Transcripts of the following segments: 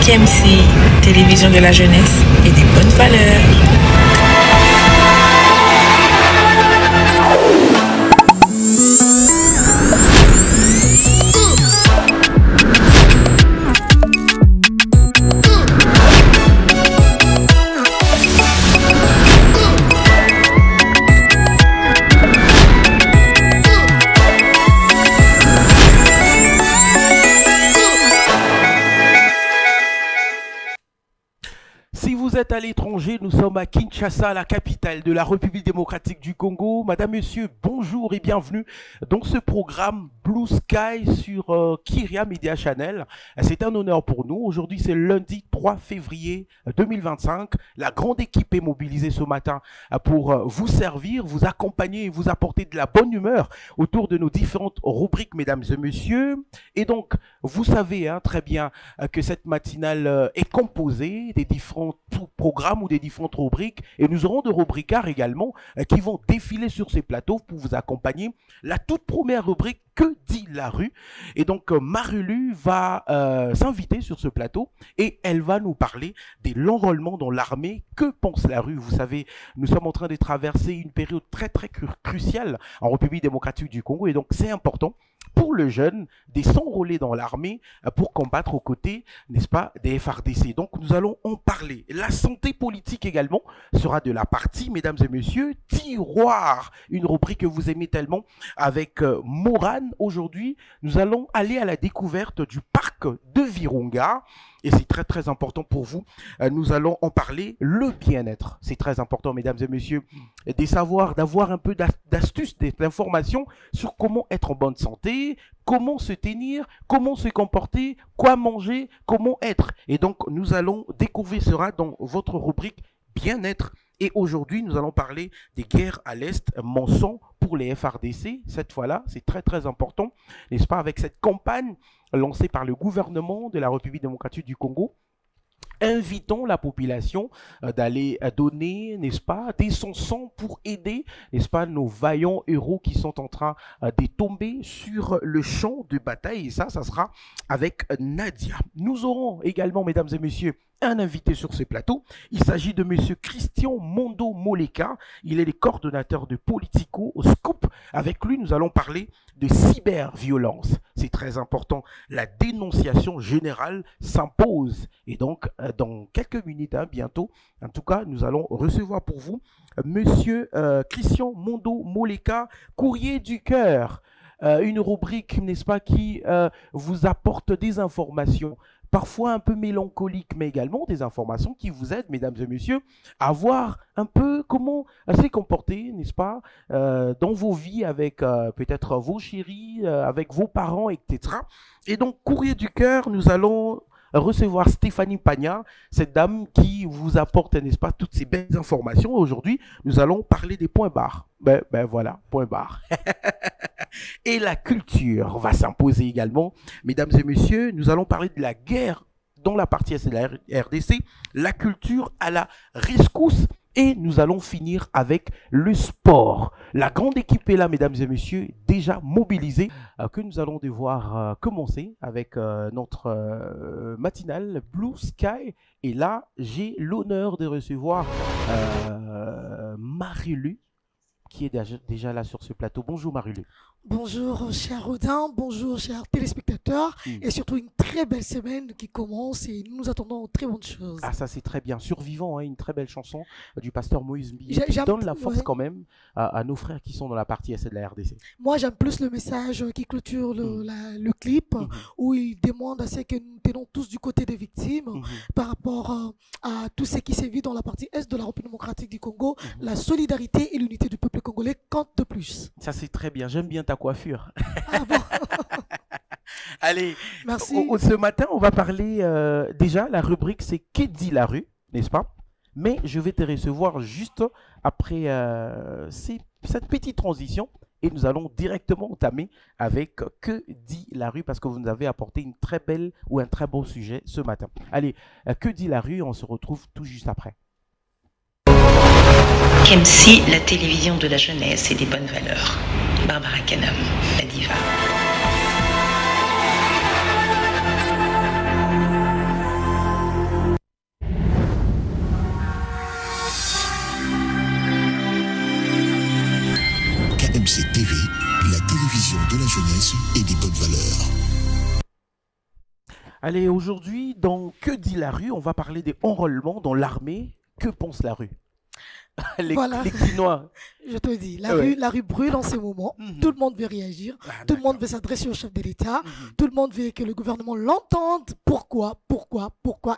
KMC, télévision de la jeunesse et des bonnes valeurs. Vous êtes à l'étranger, nous sommes à Kinshasa, la capitale de la République démocratique du Congo. Madame, Monsieur, bonjour et bienvenue dans ce programme Blue Sky sur Kyria Media Channel. C'est un honneur pour nous. Aujourd'hui, c'est lundi 3 février 2025. La grande équipe est mobilisée ce matin pour vous servir, vous accompagner et vous apporter de la bonne humeur autour de nos différentes rubriques, mesdames et messieurs. Et donc, vous savez très bien que cette matinale est composée des différents programmes ou des différentes rubriques, et nous aurons de rubricards également qui vont défiler sur ces plateaux pour vous accompagner. La toute première rubrique, que dit la rue? Et donc Marulu va s'inviter sur ce plateau et elle va nous parler de l'enrôlement dans l'armée. Que pense la rue? Vous savez, nous sommes en train de traverser une période très cruciale en République démocratique du Congo, et donc c'est important pour le jeune de s'enrôler dans l'armée pour combattre aux côtés, n'est-ce pas, des FARDC. Donc nous allons en parler. La santé politique également sera de la partie, mesdames et messieurs. Tiroir, une rubrique que vous aimez tellement, avec Morane. Aujourd'hui, nous allons aller à la découverte du parc de Virunga. Et c'est très important pour vous. Nous allons en parler. Le bien-être, c'est très important, mesdames et messieurs, des savoirs, d'avoir un peu d'astuces, d'informations sur comment être en bonne santé, comment se tenir, comment se comporter, quoi manger, comment être. Et donc, nous allons découvrir cela dans votre rubrique bien-être. Et aujourd'hui, nous allons parler des guerres à l'Est, mensonges pour les FARDC. Cette fois-là, c'est très important, n'est-ce pas, avec cette campagne lancée par le gouvernement de la République démocratique du Congo. Invitons la population d'aller donner, n'est-ce pas, des son sang pour aider, n'est-ce pas, nos vaillants héros qui sont en train de tomber sur le champ de bataille. Et ça sera avec Nadia. Nous aurons également, mesdames et messieurs, un invité sur ce plateau. Il s'agit de monsieur Christian Mondo Moleka. Il est le coordonnateur de Politico au Scoop. Avec lui, nous allons parler de cyberviolence. C'est très important. La dénonciation générale s'impose. Et donc, dans quelques minutes, bientôt, en tout cas, nous allons recevoir pour vous monsieur Christian Mondo Moleka, courrier du cœur. Une rubrique, n'est-ce pas, qui vous apporte des informations parfois un peu mélancoliques, mais également des informations qui vous aident, mesdames et messieurs, à voir un peu comment se comporter, n'est-ce pas, dans vos vies avec peut-être vos chéris, avec vos parents, etc. Et donc, courrier du cœur, nous allons recevoir Stéphanie Pagna, cette dame qui vous apporte, n'est-ce pas, toutes ces belles informations. Aujourd'hui, nous allons parler des points barres. Ben voilà, point barre. Et la culture va s'imposer également. Mesdames et messieurs, nous allons parler de la guerre dans la partie est de la RDC, la culture à la rescousse, et nous allons finir avec le sport. La grande équipe est là, mesdames et messieurs, déjà mobilisée, que nous allons devoir commencer avec notre matinale Blue Sky. Et là, j'ai l'honneur de recevoir Marulu, qui est déjà là sur ce plateau. Bonjour Marulu. Bonjour cher Rodin, bonjour chers téléspectateurs, et surtout une très belle semaine qui commence et nous attendons très bonnes choses. Ah, ça c'est très bien. Survivant, une très belle chanson du pasteur Moïse Mbié qui donne la force quand même à nos frères qui sont dans la partie est de la RDC. Moi j'aime plus le message qui clôture le clip où il demande à ce que nous tenons tous du côté des victimes par rapport à tout ce qui s'est vu dans la partie est de la République démocratique du Congo. La solidarité et l'unité du peuple congolais comptent de plus. Ça c'est très bien, j'aime bien ta coiffure. Ah bon. Allez, merci. Ce matin, on va parler déjà, la rubrique c'est Que dit la rue, n'est-ce pas? Mais je vais te recevoir juste après cette petite transition et nous allons directement entamer avec Que dit la rue, parce que vous nous avez apporté une très belle ou un très beau sujet ce matin. Allez, Que dit la rue, on se retrouve tout juste après. KMC, la télévision de la jeunesse et des bonnes valeurs. Barbara Canam, la diva. Allez, aujourd'hui, dans Que dit la rue, on va parler des enrôlements dans l'armée. Que pense la rue? Les Quinois. Je te dis, la rue brûle en ce moment. Tout le monde veut réagir. Tout le monde veut s'adresser au chef de l'État. Tout le monde veut que le gouvernement l'entende. Pourquoi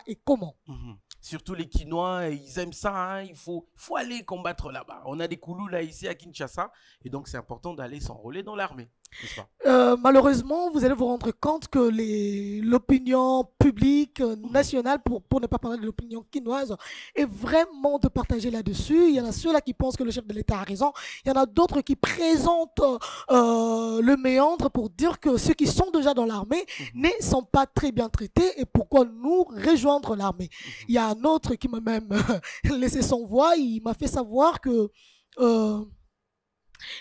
et comment? Surtout les Quinois, ils aiment ça. Hein. Il faut aller combattre là-bas. On a des Koulous là ici à Kinshasa. Et donc, c'est important d'aller s'enrôler dans l'armée. Malheureusement, vous allez vous rendre compte que l'opinion publique nationale, pour ne pas parler de l'opinion quinoise, est vraiment de partager là-dessus. Il y en a ceux-là qui pensent que le chef de l'État a raison. Il y en a d'autres qui présentent le méandre pour dire que ceux qui sont déjà dans l'armée ne sont pas très bien traités et pourquoi nous rejoindre l'armée. Il y a un autre qui m'a même laissé son voix. Il m'a fait savoir que...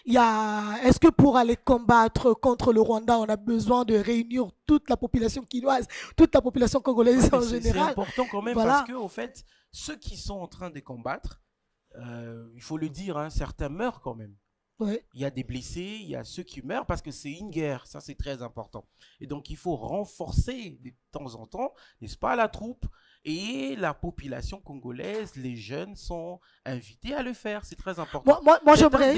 est-ce que pour aller combattre contre le Rwanda, on a besoin de réunir toute la population quinoise, toute la population congolaise en général? C'est important quand même parce que, au fait, ceux qui sont en train de combattre, il faut le dire, hein, certains meurent quand même. Ouais. Il y a des blessés, il y a ceux qui meurent parce que c'est une guerre, ça c'est très important. Et donc il faut renforcer de temps en temps, n'est-ce pas, la troupe. Et la population congolaise, les jeunes sont invités à le faire. C'est très important. Moi j'aimerais...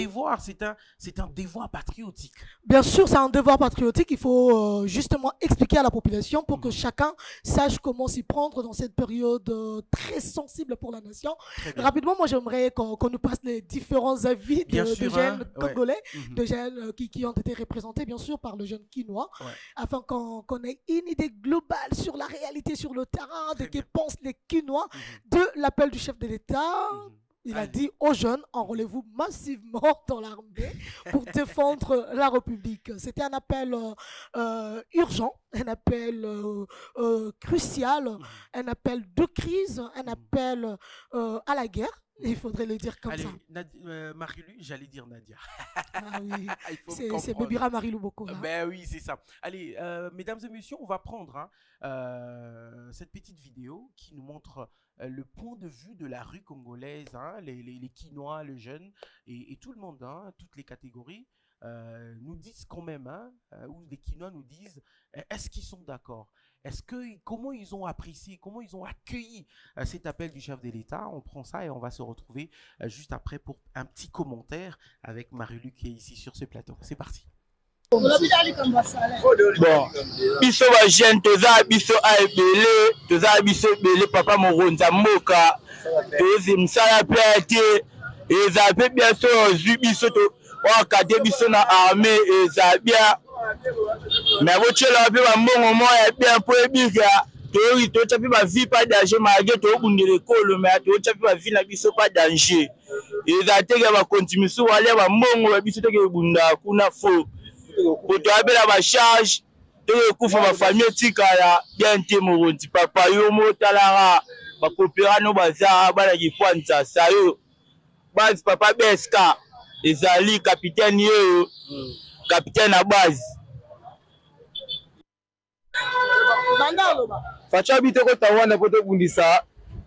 C'est un devoir patriotique. Bien sûr, c'est un devoir patriotique. Il faut justement expliquer à la population pour que chacun sache comment s'y prendre dans cette période très sensible pour la nation. Rapidement, moi j'aimerais qu'on nous passe les différents avis de jeunes congolais, de jeunes qui ont été représentés bien sûr par le jeune quinois, afin qu'on ait une idée globale sur la réalité sur le terrain, de ce pensent les Quinois de l'appel du chef de l'État. Il a dit aux jeunes, enrôlez-vous massivement dans l'armée pour défendre la République. C'était un appel urgent, un appel crucial, un appel de crise, un appel à la guerre. Il faudrait le dire comme ça. Marilou, j'allais dire Nadia. Ah oui, c'est Bébira Marilou Boko. Hein. Ben oui, c'est ça. Allez, mesdames et messieurs, on va prendre cette petite vidéo qui nous montre le point de vue de la rue congolaise, hein, les Quinois, les jeunes et tout le monde, hein, toutes les catégories. Nous disent quand même, hein, ou les Quinois nous disent, est-ce qu'ils sont d'accord? Comment ils ont apprécié, comment ils ont accueilli cet appel du chef de l'État? On prend ça et on va se retrouver juste après pour un petit commentaire avec Marie-Luc qui est ici sur ce plateau. C'est parti. Bon, biso ba jeune toza biso a ebele, toza biso ebele papa moronza mboka, tozi msala pe ate, eza pe biso zwi biso to wakade biso na armée eza bien. Mais vous avez vu un bon moment et bien pour bien tu as pu ma vie pas danger malgré tu as bunde l'école mais tu as pu ma vie na biso pas danger et ça te va continuer sur aller ba mbongo ba biso te ke bunda kuna fo pour tu abela ba charge te kufa ma famille tikala bien te moronti papa yo motalara ba kopera no baza ba la kifwanza sa yo base papa beska ezali capitaine yo capitaine à base. Facha bite ko tawana poto bundisa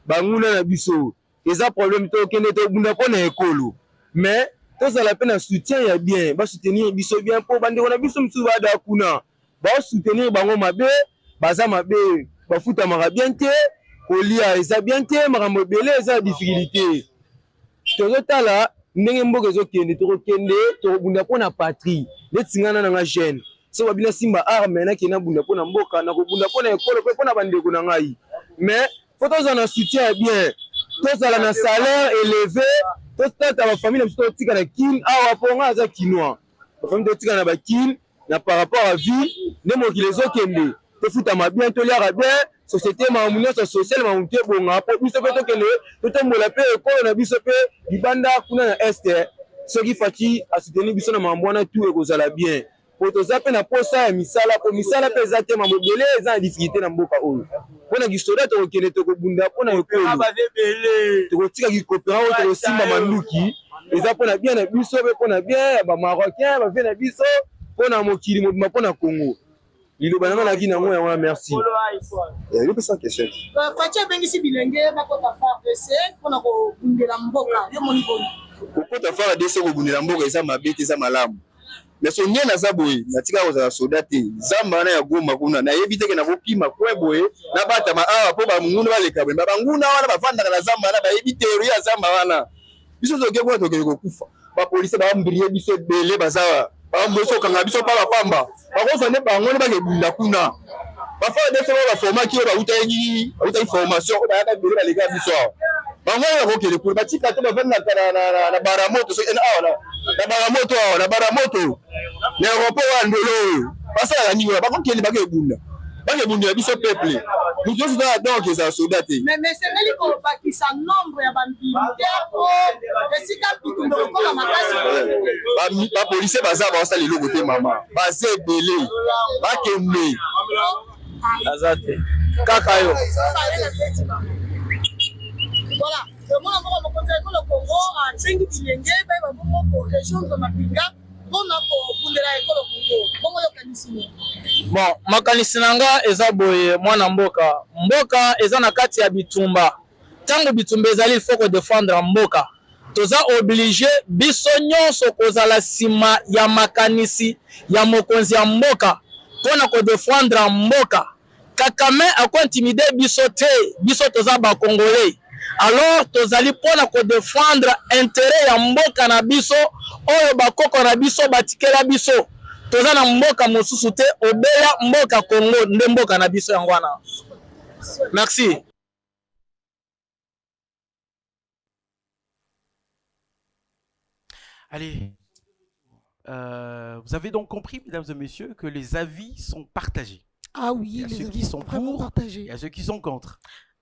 banguna na biso. Eza problème to kende to bunda pona ekolo. Mais to ça la peine soutien ya bien, ba soutenir biso bien po bande na biso msu ba da kuna. Ba soutenir bango mabe, baza mabe, ba futa mara bien te, kolia eza bien te, mara mobele eza difficulté. To tala ndenge mboka zo kende to kende to bunda pona patrie. Letingana na jeune. So babina simba arme na kena bunda pona mboka na ko bunda pona ekolo pe pona bandeko na ngai. Mais faut tous en soutien bien. Tous à la salaire élevé, tous à la famille na tika na kin awa ponga za kinois. La famille de tika na ba kin na par rapport à vie, nemo ki les okende. Te futa ma bien to liara bien, société ma amunyo sociale ma unte bonga po biso pe to kende, to tombola pe ekolo na biso pe libanda kuna na este. Ce qui fati à soutenir biso na mambwana tout et kozala bien. Pour to zape na posa ya misala po misala pe zate mambobele za difficulté na mboka oyo. Pona gisoda to kene to kobunda pona ekolo. Abazebele. To tika ki kopera o to simba manduki. Eza pona bien na biso pe pona bien ba marocain ba bien na biso pona mokili mobima pona Congo. Lilo bananga na kina mo ya merci. Je peux sans question. Facha bengisi bilenge bakota FARDC pona ko bundela mboka yo moni boni. Kokota FARDC ko bundela mboka eza mabete eza malamu. mais son lien naza boye natika kozala soda te zamba na ya Goma kuna na yebi te ke na bokima kwe boye na bata ma awa po ba munguna baleka boye ba nguna wana bavandaka na zamba na ba yebi teorie ya zamba wana biso toke kwa toke kokufa ba police ba mbrie biso bele bazawa ba mboso kanga biso pa bapamba ba kozo ne ba ngone ba ngebunda kuna ba fa de so ba forma ki ba utayi formation ko ba ya ka bele ba lega biso bango ya kokele pour batika te bavanda na baramoto so na baramoto na aéroport wa ndolo pasala la ningo bakokele bakebunda biso peuple nous tous dans donc ça soldat mais c'est lui ko bakisa nombre ya bambimite ko esika bitumba ko na makasi ba police baza ba sala lelo côté mama baze belé bakembe azate kaka yo. Voilà, le monde a rencontré le Congo à 5 millions pour rejoindre Mapinga pour bundela école Congo. Comment organiser? Bon, makanisi nanga eza boye mwana mboka eza na kati ya bitumba. Tango bitumba ezali il faut que défendre mboka. Toza obligé biso nyonso kozala sima ya makanisi ya mokonzi ya mboka pona ko défendre mboka. Kakame a intimider biso te, biso toza ba congolais. Alors tozali pona ko défendre intérêt ya mboka na biso oyo bakoko na biso batikela biso toza na mboka mosusu te obela mboka Congo nde mboka na biso yango wana. Merci. Allez, vous avez donc compris, mesdames et messieurs, que les avis sont partagés. Ah oui, les avis sont vraiment partagés. Il y a ceux qui sont contre.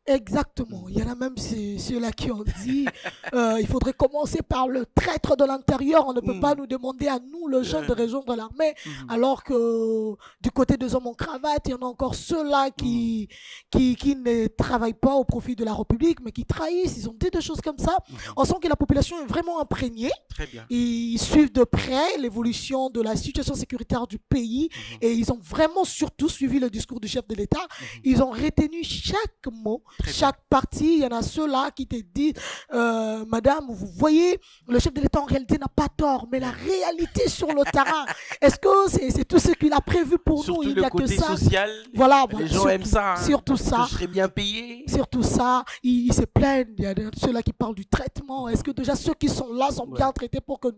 Exactement. Il y en a même ceux-là qui ont dit il faudrait commencer par le traître de l'intérieur. On ne peut pas nous demander à nous, le jeune, de rejoindre l'armée. Alors que du côté des hommes en cravate, il y en a encore ceux-là qui ne travaillent pas au profit de la République, mais qui trahissent. Ils ont dit des choses comme ça. On sent que la population est vraiment imprégnée. Très bien. Ils suivent de près l'évolution de la situation sécuritaire du pays. Et ils ont vraiment surtout suivi le discours du chef de l'État. Ils ont retenu chaque mot. Chaque partie, il y en a ceux-là qui te disent madame, vous voyez, le chef de l'État en réalité n'a pas tort, mais la réalité sur le terrain, est-ce que c'est tout ce qu'il a prévu pour surtout nous? Il n'y a que ça. Social, voilà, les gens aiment ça. Hein, surtout ça. Je serais bien payé. Surtout ça, ils se plaignent. Il y a ceux-là qui parlent du traitement. Est-ce que déjà ceux qui sont là sont bien traités pour que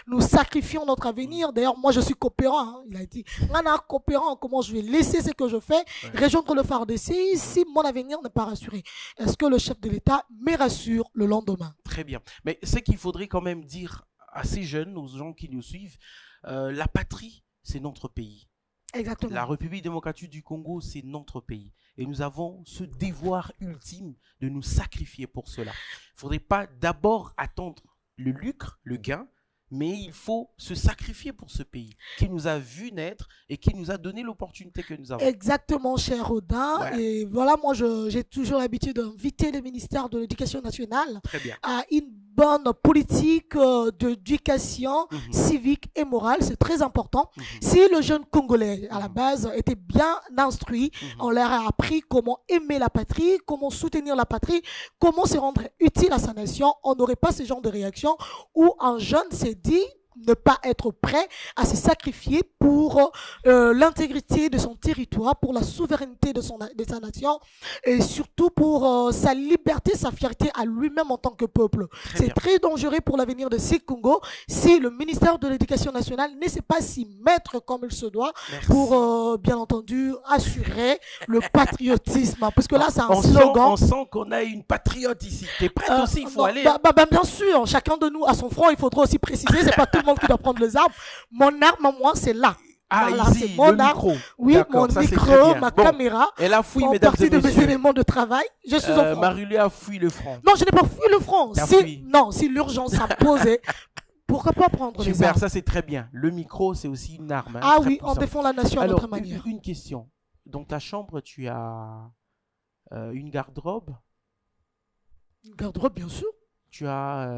nous sacrifions notre avenir? D'ailleurs, moi, je suis coopérant. Hein. Il a dit, coopérant, comment je vais laisser ce que je fais, rejoindre le FARDC si mon avenir n'est pas rassuré. Est-ce que le chef de l'État me rassure le lendemain? Très bien. Mais c'est qu'il faudrait quand même dire à ces jeunes, aux gens qui nous suivent, la patrie, c'est notre pays. Exactement. La République démocratique du Congo, c'est notre pays. Et nous avons ce devoir ultime de nous sacrifier pour cela. Il ne faudrait pas d'abord attendre le lucre, le gain, mais il faut se sacrifier pour ce pays qui nous a vu naître et qui nous a donné l'opportunité que nous avons. Exactement, cher Odin. Voilà. Et voilà, moi, j'ai toujours l'habitude d'inviter le ministère de l'Éducation nationale à une bonne politique d'éducation civique et morale. C'est très important. Si le jeune Congolais, à la base, était bien instruit, on leur a appris comment aimer la patrie, comment soutenir la patrie, comment se rendre utile à sa nation, on n'aurait pas ce genre de réaction où un jeune s'est dit ne pas être prêt à se sacrifier pour l'intégrité de son territoire, pour la souveraineté de sa nation et surtout pour sa liberté, sa fierté à lui-même en tant que peuple. C'est très dangereux pour l'avenir de ces Congo si le ministère de l'Éducation nationale ne sait pas s'y mettre comme il se doit pour, bien entendu, assurer le patriotisme. Parce que là, c'est un slogan. On sent qu'on a une patriote ici. T'es prête aussi, il faut aller. Bien sûr, chacun de nous à son front, il faudra aussi préciser, c'est pas tout le monde qui doit prendre les armes. Mon arme à moi, c'est là. Ah, voilà, ici, c'est mon arme. Oui, mon micro, ma caméra. Elle a fouillé, font mesdames partie et de mes messieurs. éléments de travail. Je suis au front. Marie-Lé a fouillé le front. Non, je n'ai pas fouillé le front. Fouillé. Non, si l'urgence s'imposait, pourquoi pas prendre les Super, armes? ça c'est très bien. Le micro, c'est aussi une arme. Hein, Ah très oui, puissante. on défend la nation à Alors, notre manière. une question. Dans ta chambre, tu as une garde-robe. Une garde-robe, bien sûr. Tu as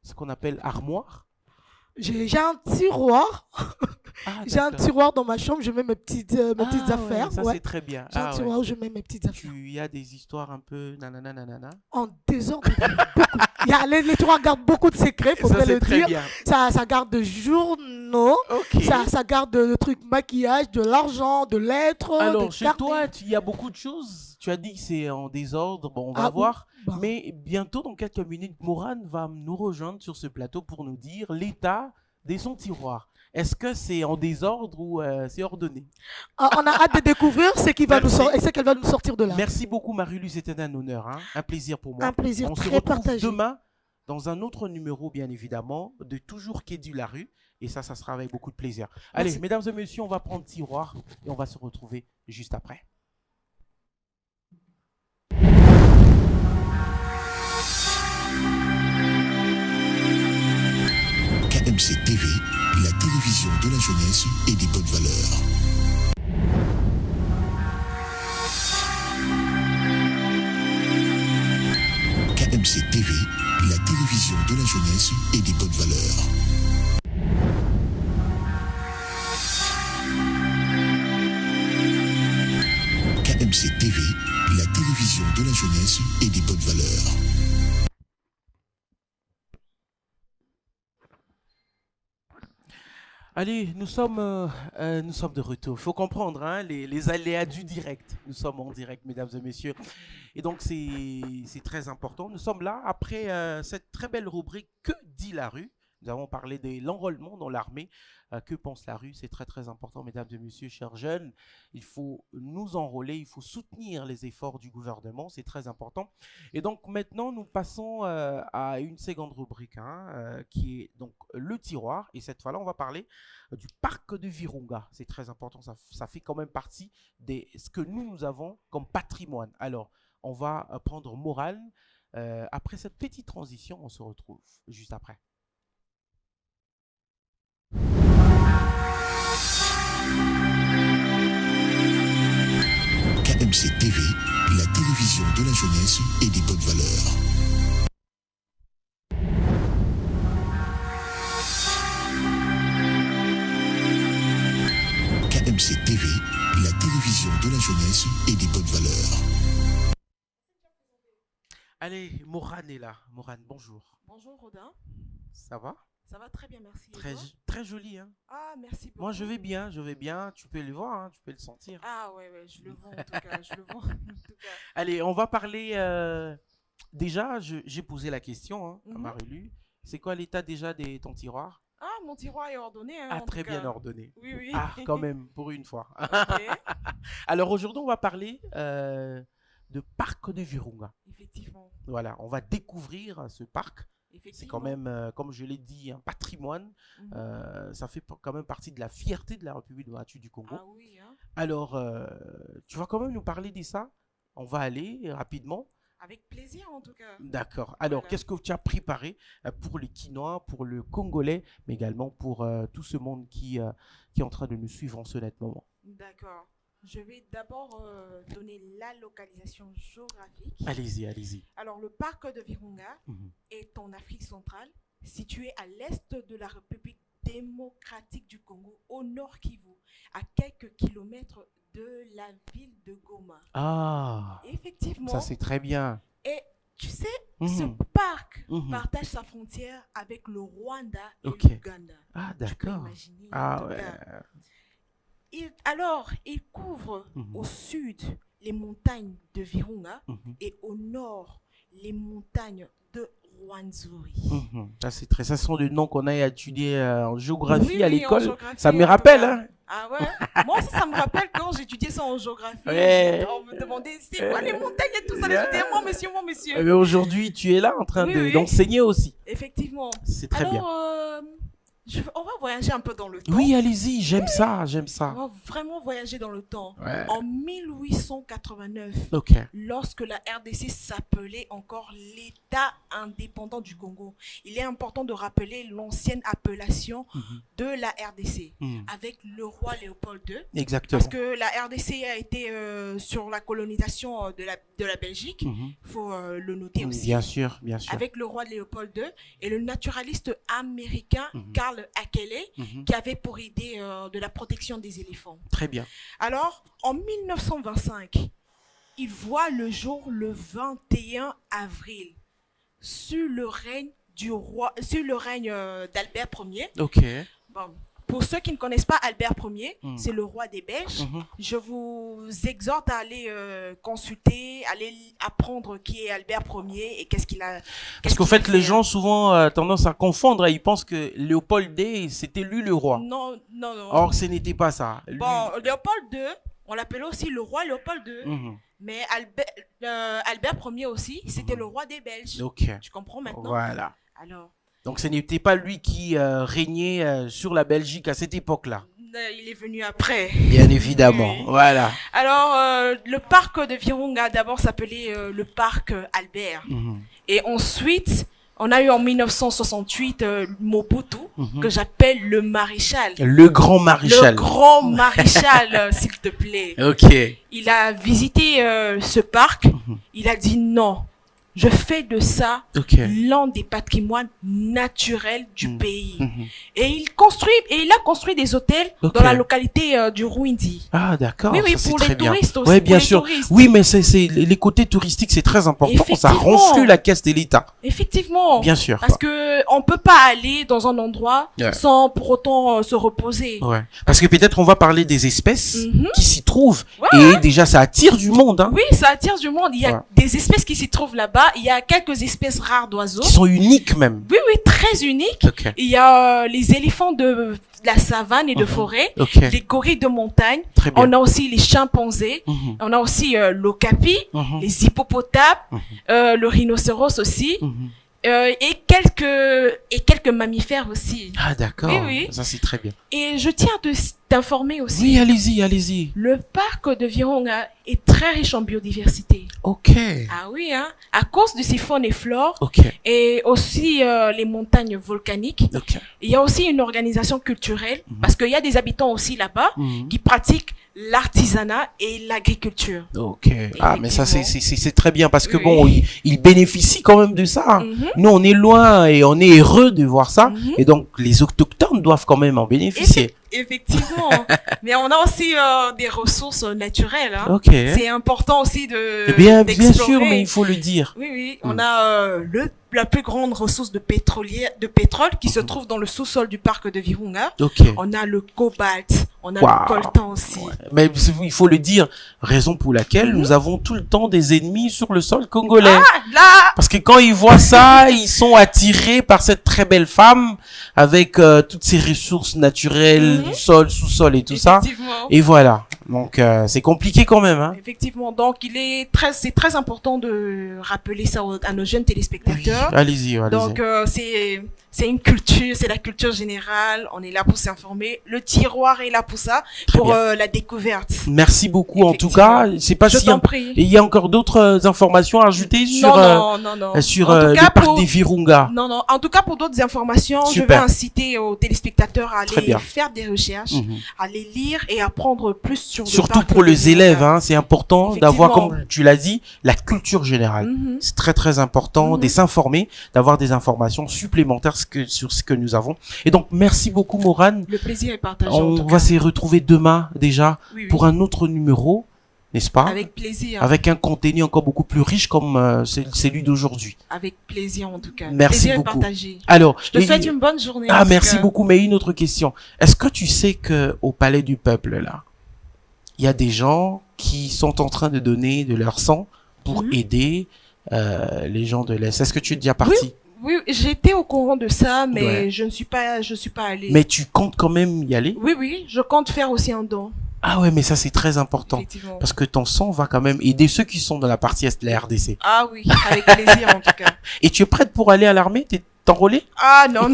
ce qu'on appelle armoire. J'ai un tiroir. Ah, J'ai un d'accord. tiroir dans ma chambre, je mets mes petites Ah, affaires. ouais, ça Ouais. c'est très bien. J'ai un Ah, tiroir ouais. où je mets mes petites affaires. Tu y as des histoires un peu nanana nanana. En désordre, beaucoup. Il y a, les tiroirs gardent beaucoup de secrets, Ça faudrait c'est le très dire. bien. Ça garde de journaux, Non. Ok. Ça garde le truc maquillage, de l'argent, de lettres. Alors, des chez cartes. toi, il y a beaucoup de choses. Tu as dit que c'est en désordre. Bon, on va Ah, voir. bah. Mais bientôt, dans quelques minutes, Morane va nous rejoindre sur ce plateau pour nous dire l'état de son tiroir. Est-ce que c'est en désordre ou c'est ordonné? Ah, on a hâte de découvrir ce qu'elle va nous sortir de là. Merci beaucoup, Marie-Lu. C'était un honneur. Hein? Un plaisir pour moi. Un plaisir On se très retrouve partagé. demain dans un autre numéro, bien évidemment, de Toujours Quai du la rue. Et ça sera avec beaucoup de plaisir. Allez, Merci. mesdames et messieurs, on va prendre tiroir et on va se retrouver juste après. KMC TV, la télévision de la jeunesse et des bonnes valeurs. KMC TV, la télévision de la jeunesse et des bonnes valeurs. KMC TV, la télévision de la jeunesse et des bonnes valeurs. Allez, nous sommes de retour. Il faut comprendre hein, les aléas du direct. Nous sommes en direct, mesdames et messieurs. Et donc, c'est très important. Nous sommes là après cette très belle rubrique « Que dit la rue ?» Nous avons parlé de l'enrôlement dans l'armée. Que pense la rue? C'est très très important, mesdames et messieurs, chers jeunes. Il faut nous enrôler, il faut soutenir les efforts du gouvernement, c'est très important. Et donc maintenant, nous passons à une seconde rubrique qui est donc le tiroir. Et cette fois-là, on va parler du parc de Virunga. C'est très important, ça fait quand même partie de ce que nous avons comme patrimoine. Alors, on va prendre Morane. Après cette petite transition, on se retrouve juste après. KMC TV, la télévision de la jeunesse et des bonnes valeurs. KMC TV, la télévision de la jeunesse et des bonnes valeurs. Allez, Morane est là. Morane, bonjour. Bonjour Rodin, Ça va? ça va très bien, merci. Et Très, toi? très joli, hein? Ah, merci beaucoup. Moi, je vais bien. Tu peux le voir, hein, tu peux le sentir. Ah ouais, je le vends en tout cas, je le vends en tout cas. Allez, on va parler. Déjà, j'ai posé la question à Mhm. Marie-Lu. C'est quoi l'état déjà de ton tiroir? Ah, mon tiroir est ordonné. Hein, Ah, en très tout cas. bien ordonné. Oui, oui. Ah, quand même, pour une fois. Ok, Alors aujourd'hui, on va parler de parc de Virunga. effectivement. Voilà, on va découvrir ce parc. C'est Effectivement. quand même, comme je l'ai dit, un patrimoine. Mhm. Ça fait quand même partie de la fierté de la République démocratique du Congo. Ah oui, hein. Alors, tu vas quand même nous parler de ça? On va aller rapidement. Avec plaisir en tout cas. D'accord. Alors, Voilà. qu'est-ce que tu as préparé pour les Quinois, pour le Congolais, mais également pour tout ce monde qui est en train de nous suivre en ce net moment? D'accord. Je vais d'abord donner la localisation géographique. Allez-y, allez-y. Alors, le parc de Virunga Mhm. est en Afrique centrale, situé à l'est de la République démocratique du Congo, au nord Kivu, à quelques kilomètres de la ville de Goma. Ah, Effectivement. ça c'est très bien. Et tu sais, Mhm. ce parc Mhm. partage sa frontière avec le Rwanda et Ok. l'Ouganda. Ah, Tu peux d'accord. imaginer, en Ah tout ouais. cas. Alors, il couvre Mhm. au sud les montagnes de Virunga Mhm. et au nord les montagnes de Rwenzori. Mhm. Ça sont des noms qu'on a étudiés en géographie Oui, à oui, en l'école. géographie, Ça me en tout rappelle, cas. hein? Ah ouais? Moi aussi, ça me rappelle quand j'étudiais ça en géographie. Ouais. On me demandait, c'est quoi les montagnes et tout ça? Je disais, moi, monsieur. Mais aujourd'hui, tu es là en train Oui, de- oui. d'enseigner aussi. Effectivement. C'est très bien. Alors, on va voyager un peu dans le temps. Oui, allez-y, j'aime ça, j'aime On ça. va vraiment voyager dans le temps. Ouais. En 1889, Ok. lorsque la RDC s'appelait encore l'État indépendant du Congo, il est important de rappeler l'ancienne appellation Mhm. de la RDC, Mhm. avec le roi Léopold II. Exactement. Parce que la RDC a été sur la colonisation de la Belgique, Mhm. il faut le noter aussi. Bien sûr, bien sûr. Avec le roi Léopold II et le naturaliste américain Mhm. Karl Akele, Mhm. qui avait pour idée de la protection des éléphants. Très bien. Alors, en 1925, il voit le jour le 21 avril, sous le règne d'Albert Ier. Ok. Bon, pour ceux qui ne connaissent pas Albert Ier, c'est le roi des Belges. Je vous exhorte à aller consulter, aller apprendre qui est Albert Ier et qu'est-ce qu'il a. Parce qu'en fait, les gens souvent tendance à confondre. Ils pensent que Léopold II, c'était lui le roi. Non. Or, ce n'était pas ça. Lui... Bon, Léopold II, on l'appelait aussi le roi Léopold II. Mais Albert Ier aussi, c'était le roi des Belges. Ok. Tu comprends maintenant? Voilà. Alors. Donc, ce n'était pas lui qui régnait sur la Belgique à cette époque-là. Il est venu après. Bien évidemment, oui. Voilà. Alors, le parc de Virunga, d'abord, s'appelait le parc Albert. Et ensuite, on a eu en 1968 Mobutu, que j'appelle le maréchal. Le grand maréchal. Le grand maréchal, s'il te plaît. Ok. Il a visité ce parc. Il a dit non. Je fais de ça l'un des patrimoines naturels du pays. Et il a construit des hôtels dans la localité du Rwindi. Ah, d'accord. Oui, ça, pour les touristes aussi. Oui, bien sûr. Oui, mais les côtés touristiques, c'est très important. Ça renflue la caisse de l'État. Effectivement. Bien sûr. Parce que on peut pas aller dans un endroit sans pour autant se reposer. Ouais. Parce que peut-être on va parler des espèces qui s'y trouvent. Et déjà, ça attire du monde. Oui, ça attire du monde. Il y a des espèces qui s'y trouvent là-bas. Il y a quelques espèces rares d'oiseaux. Qui sont uniques même. Oui, très uniques. Il y a les éléphants de la savane et de forêt, les gorilles de montagne. On a aussi les chimpanzés. On a aussi l'okapi, les hippopotames, le rhinocéros aussi. Et quelques mammifères aussi. Ah, d'accord. Oui. Ça, c'est très bien. Et je tiens à t'informer aussi. Oui, allez-y. Le parc de Virunga est très riche en biodiversité. Ok. Ah oui, hein. À cause de ses faunes et flores. Et aussi les montagnes volcaniques. Il y a aussi une organisation culturelle. Parce qu'il y a des habitants aussi là-bas qui pratiquent l'artisanat et l'agriculture. Ok. Ah, mais ça, c'est très bien parce que bon, ils bénéficient quand même de ça. Nous, on est loin et on est heureux de voir ça. Et donc, les autochtones doivent quand même en bénéficier. Effectivement. Mais on a aussi des ressources naturelles. Hein. C'est important aussi bien sûr, mais il faut le dire. Oui. On a la plus grande ressource de pétrole qui se trouve dans le sous-sol du parc de Virunga. On a le cobalt. On a le coltan aussi. Mais il faut le dire, raison pour laquelle nous avons tout le temps des ennemis sur le sol congolais. Parce que quand ils voient ça, ils sont attirés par cette très belle femme avec toutes ces ressources naturelles, du sol, sous-sol et tout ça. Et voilà. Donc c'est compliqué quand même. Hein. Effectivement. Donc c'est très important de rappeler ça à nos jeunes téléspectateurs. Oui. Allez-y. Donc c'est une culture, c'est la culture générale. On est là pour s'informer. Le tiroir est là pour ça, pour la découverte. Merci beaucoup en tout cas. C'est pas si il y a encore d'autres informations à ajouter sur le parc des Virunga. Non. En tout cas, pour d'autres informations, je vais inciter aux téléspectateurs à aller faire des recherches, à les lire et apprendre plus sur. Surtout pour les élèves, hein, c'est important d'avoir, comme tu l'as dit, la culture générale. C'est très très important de s'informer, d'avoir des informations supplémentaires sur ce que nous avons. Et donc, merci beaucoup, Morane. Le plaisir est partagé. On va se retrouver demain déjà pour un autre numéro, n'est-ce pas? Avec plaisir. Avec un contenu encore beaucoup plus riche comme celui d'aujourd'hui. Avec plaisir en tout cas. Merci plaisir beaucoup. Est partagé. Alors, je te souhaite une bonne journée. Ah, merci beaucoup. Mais une autre question. Est-ce que tu sais que au Palais du Peuple là, il y a des gens qui sont en train de donner de leur sang pour aider les gens de l'Est? Est-ce que tu es déjà parti? Oui, j'étais au courant de ça, mais je suis pas allée. Mais tu comptes quand même y aller? Oui, je compte faire aussi un don. Ah ouais, mais ça c'est très important. Parce que ton sang va quand même aider ceux qui sont dans la partie Est de la RDC. Ah oui, avec plaisir en tout cas. Et tu es prête pour aller à l'armée? T'es enrôlée? Ah non.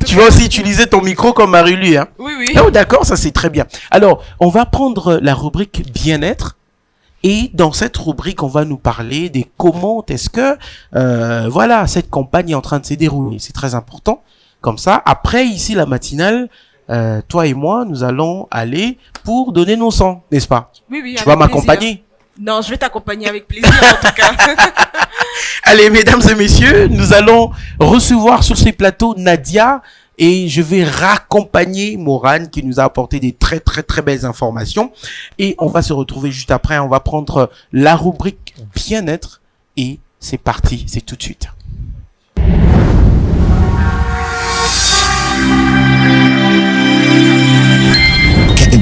Tu vas aussi utiliser ton micro comme Marie-Louis, hein? Oui. Oh d'accord, ça c'est très bien. Alors, on va prendre la rubrique bien-être. Et dans cette rubrique, on va nous parler des comment est-ce que cette campagne est en train de se dérouler. C'est très important. Comme ça, après ici la matinale, toi et moi, nous allons aller pour donner nos sangs, n'est-ce pas? Oui. Tu vas m'accompagner? Non, je vais t'accompagner avec plaisir en tout cas. Allez, mesdames et messieurs, nous allons recevoir sur ces plateaux Nadia. Et je vais raccompagner Morane qui nous a apporté des très très très belles informations. Et on va se retrouver juste après. On va prendre la rubrique bien-être. Et c'est parti, c'est tout de suite.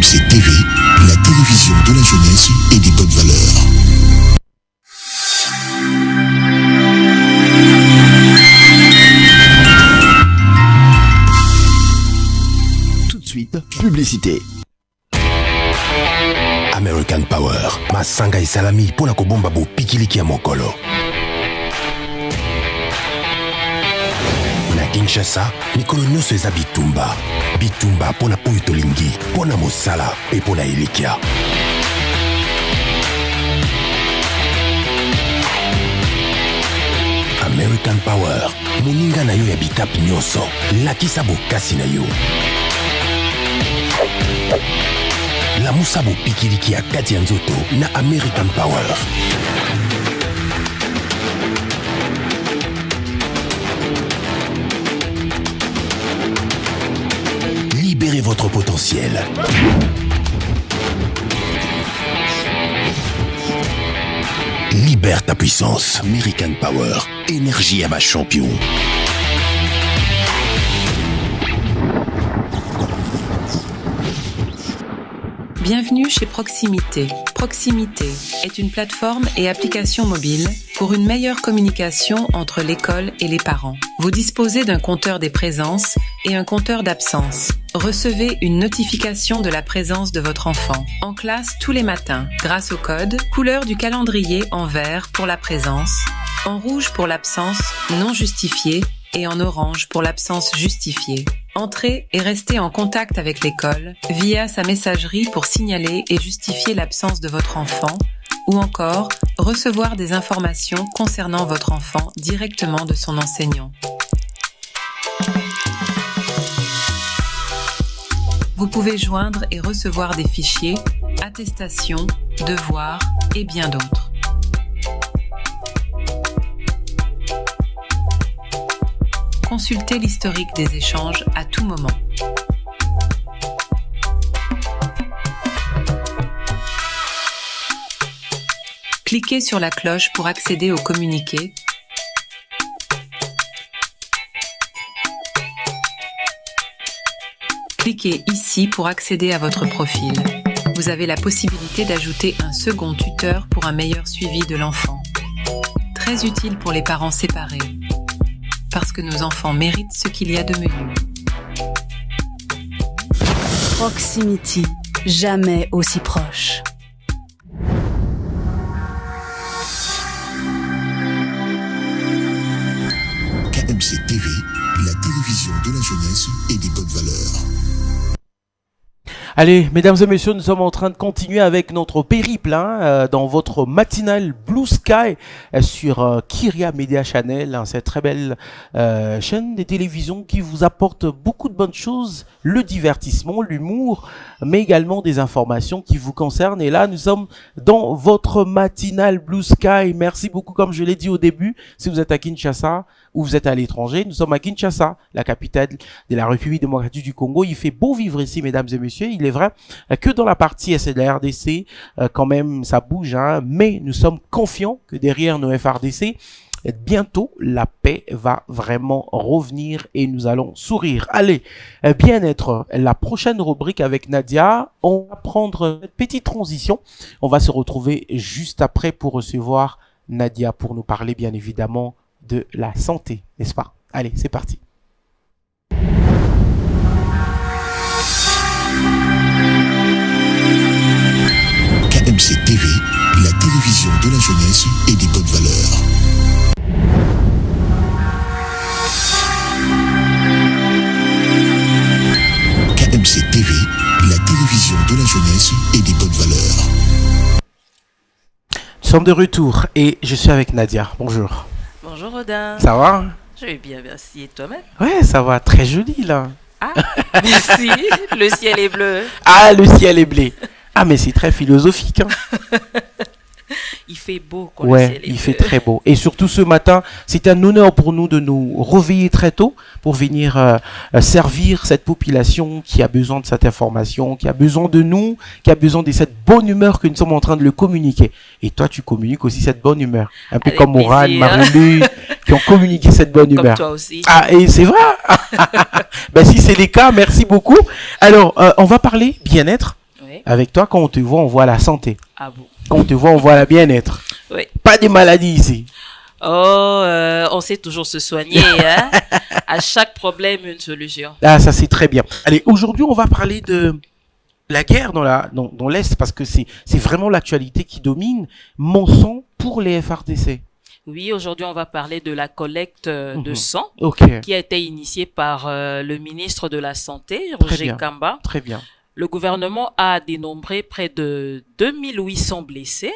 KMC TV, la télévision de la jeunesse et des bonnes valeurs. Tout de suite, publicité. American Power, masanga et salami pour la kobomba bo pikiliki ya mokolo. Na Kinshasa, mikolo nyonso eza bitumba. Bitumba pona oyo tolingi, pona mosala pe pona elikia. American Power, moninga na yo ya bitape nyonso, lakisa bokasi na yo. Lamusa bopikiliki ya kati ya nzoto na American Power. Libérez votre potentiel. Libère ta puissance. American Power. Énergie à ma champion. Bienvenue chez Proximité. Proximité est une plateforme et application mobile pour une meilleure communication entre l'école et les parents. Vous disposez d'un compteur des présences et un compteur d'absence. Recevez une notification de la présence de votre enfant en classe tous les matins grâce au code couleur du calendrier en vert pour la présence, en rouge pour l'absence non justifiée et en orange pour l'absence justifiée. Entrez et restez en contact avec l'école via sa messagerie pour signaler et justifier l'absence de votre enfant ou encore recevoir des informations concernant votre enfant directement de son enseignant. Vous pouvez joindre et recevoir des fichiers, attestations, devoirs et bien d'autres. Consultez l'historique des échanges à tout moment. Cliquez sur la cloche pour accéder au communiqué. Cliquez ici pour accéder à votre profil. Vous avez la possibilité d'ajouter un second tuteur pour un meilleur suivi de l'enfant. Très utile pour les parents séparés. Parce que nos enfants méritent ce qu'il y a de mieux. Proximity, jamais aussi proche. KMC TV, la télévision de la jeunesse et des bonnes valeurs. Allez, mesdames et messieurs, nous sommes en train de continuer avec notre périple dans votre matinale Blue Sky sur Kyria Media Channel, cette très belle chaîne de télévision qui vous apporte beaucoup de bonnes choses, le divertissement, l'humour, mais également des informations qui vous concernent. Et là, nous sommes dans votre matinale Blue Sky. Merci beaucoup, comme je l'ai dit au début, si vous êtes à Kinshasa ou vous êtes à l'étranger, nous sommes à Kinshasa, la capitale de la République démocratique du Congo. Il fait beau vivre ici, mesdames et messieurs. Il est vrai que dans la partie est de la RDC, quand même, ça bouge, mais nous sommes confiants que derrière nos FRDC, bientôt, la paix va vraiment revenir et nous allons sourire. Allez, bien-être, la prochaine rubrique avec Nadia. On va prendre une petite transition. On va se retrouver juste après pour recevoir Nadia pour nous parler, bien évidemment, de la santé, n'est-ce pas? Allez, c'est parti. KMC TV, la télévision de la jeunesse et des bonnes valeurs. KMC TV, la télévision de la jeunesse et des bonnes valeurs. Nous sommes de retour et je suis avec Nadia. Bonjour. Bonjour Rodin. Ça va? Je vais bien, merci. Et toi-même? Ouais, ça va. Très joli là. Ah, merci. Le ciel est bleu. Ah, le ciel est bleu. Ah, mais c'est très philosophique. Il fait beau quand ouais, le ciel est il bleu. fait très beau. Et surtout ce matin, c'est un honneur pour nous de nous réveiller très tôt pour venir servir cette population qui a besoin de cette information, qui a besoin de nous, qui a besoin de cette bonne humeur que nous sommes en train de le communiquer. Et toi, tu communiques aussi cette bonne humeur. Un peu avec comme Moran, plaisir. Marie-Lu, qui ont communiqué cette bonne humeur. Comme toi aussi. Ah, et c'est vrai. Ben, si c'est les cas, merci beaucoup. Alors, on va parler bien-être. Oui. Avec toi, quand on te voit, on voit la santé. Ah bon? Quand on te voit, on voit la bien-être. Oui. Pas de maladies ici. Oh, on sait toujours se soigner, hein. À chaque problème, une solution. Ah, ça c'est très bien. Allez, aujourd'hui, on va parler de la guerre dans l'Est, parce que c'est vraiment l'actualité qui domine. Mon sang pour les FARDC. Oui, aujourd'hui, on va parler de la collecte de sang qui a été initiée par le ministre de la Santé, Roger Kamba. Très bien. Le gouvernement a dénombré près de 2800 blessés,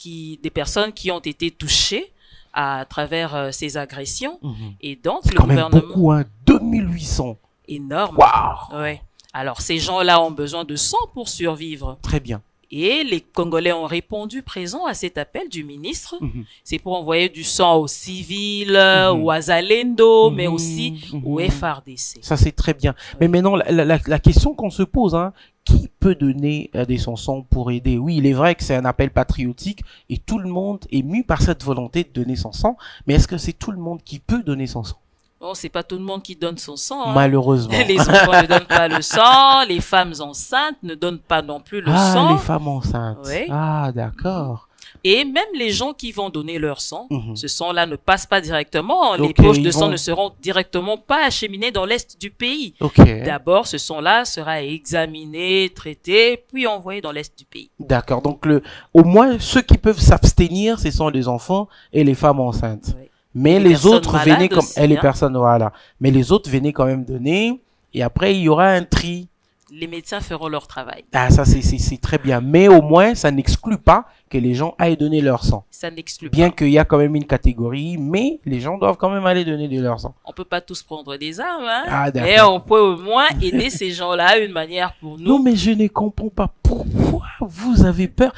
des personnes qui ont été touchées à travers ces agressions. Et donc, c'est le quand gouvernement... même beaucoup, hein, 2800. Énorme. Waouh. Ouais. Alors, ces gens-là ont besoin de sang pour survivre. Très bien. Et les Congolais ont répondu présent à cet appel du ministre. C'est pour envoyer du sang aux civils, aux Azalendo, mais aussi aux FARDC. Ça, c'est très bien. Mais maintenant, la question qu'on se pose, hein, qui peut donner son sang pour aider? Oui, il est vrai que c'est un appel patriotique et tout le monde est mu par cette volonté de donner son sang. Mais est-ce que c'est tout le monde qui peut donner son sang? Bon, c'est pas tout le monde qui donne son sang. Hein. Malheureusement. Les enfants ne donnent pas le sang, les femmes enceintes ne donnent pas non plus le sang. Ah, les femmes enceintes. Oui. Ah, d'accord. Et même les gens qui vont donner leur sang, ce sang-là ne passe pas directement. Les poches de sang ne seront directement pas acheminées dans l'est du pays. D'abord, ce sang-là sera examiné, traité, puis envoyé dans l'est du pays. D'accord. Donc, au moins, ceux qui peuvent s'abstenir, ce sont les enfants et les femmes enceintes. Oui. Mais les autres venaient comme les personnes, voilà. Mais les autres venaient quand même donner. Et après, il y aura un tri. Les médecins feront leur travail. Ah, ça, c'est très bien. Mais au moins, ça n'exclut pas que les gens aillent donner leur sang. Ça n'exclut pas. Bien qu'il y a quand même une catégorie, mais les gens doivent quand même aller donner de leur sang. On peut pas tous prendre des armes, hein. Ah, d'accord. Mais on peut au moins aider ces gens-là, une manière pour nous. Non, mais je ne comprends pas pourquoi vous avez peur.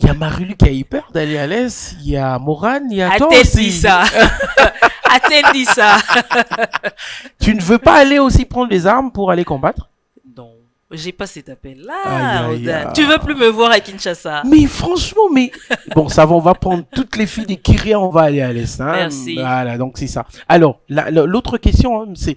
Il y a Marulu qui a eu peur d'aller à l'Est, il y a Morane, il y a toi aussi. Ça. Attendez ça. Tu ne veux pas aller aussi prendre les armes pour aller combattre? Non, j'ai pas cet appel-là. Tu veux plus me voir à Kinshasa? Mais franchement, bon, ça va, on va prendre toutes les filles des Kyria, on va aller à l'Est. Hein. Merci. Voilà, donc c'est ça. Alors, l'autre question, hein, c'est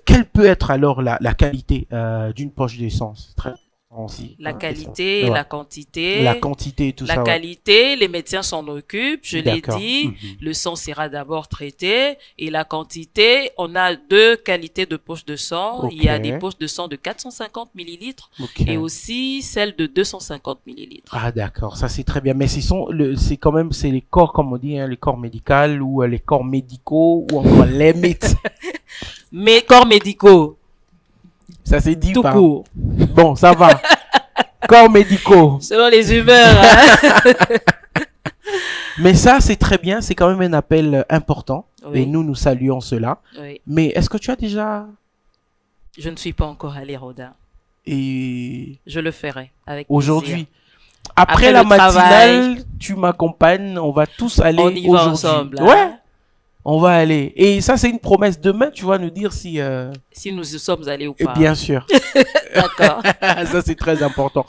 quelle peut être alors la qualité d'une poche d'essence? Très aussi, la qualité, la quantité. La quantité et tout ça. La qualité, les médecins s'en occupent, je l'ai dit. Le sang sera d'abord traité. Et la quantité, on a deux qualités de poches de sang. Il y a des poches de sang de 450 millilitres et aussi celles de 250 millilitres. Ah, d'accord. Ça, c'est très bien. Mais c'est quand même, c'est les corps, comme on dit, hein, les corps médicaux ou les corps médicaux ou encore les médecins. Mais corps médicaux. Ça s'est dit tout par... court. Bon, ça va. Corps médicaux. Selon les humeurs. Hein. Mais ça, c'est très bien. C'est quand même un appel important. Oui. Et nous saluons cela. Oui. Mais est-ce que tu as déjà... Je ne suis pas encore allé, Rodin. Et... Je le ferai avec aujourd'hui. Après la matinale, tu m'accompagnes. On va tous aller aujourd'hui. On y va ensemble. Hein? Ouais. On va aller. Et ça, c'est une promesse. Demain, tu vas nous dire si... Si nous y sommes allés ou pas. Bien sûr. D'accord. Ça, c'est très important.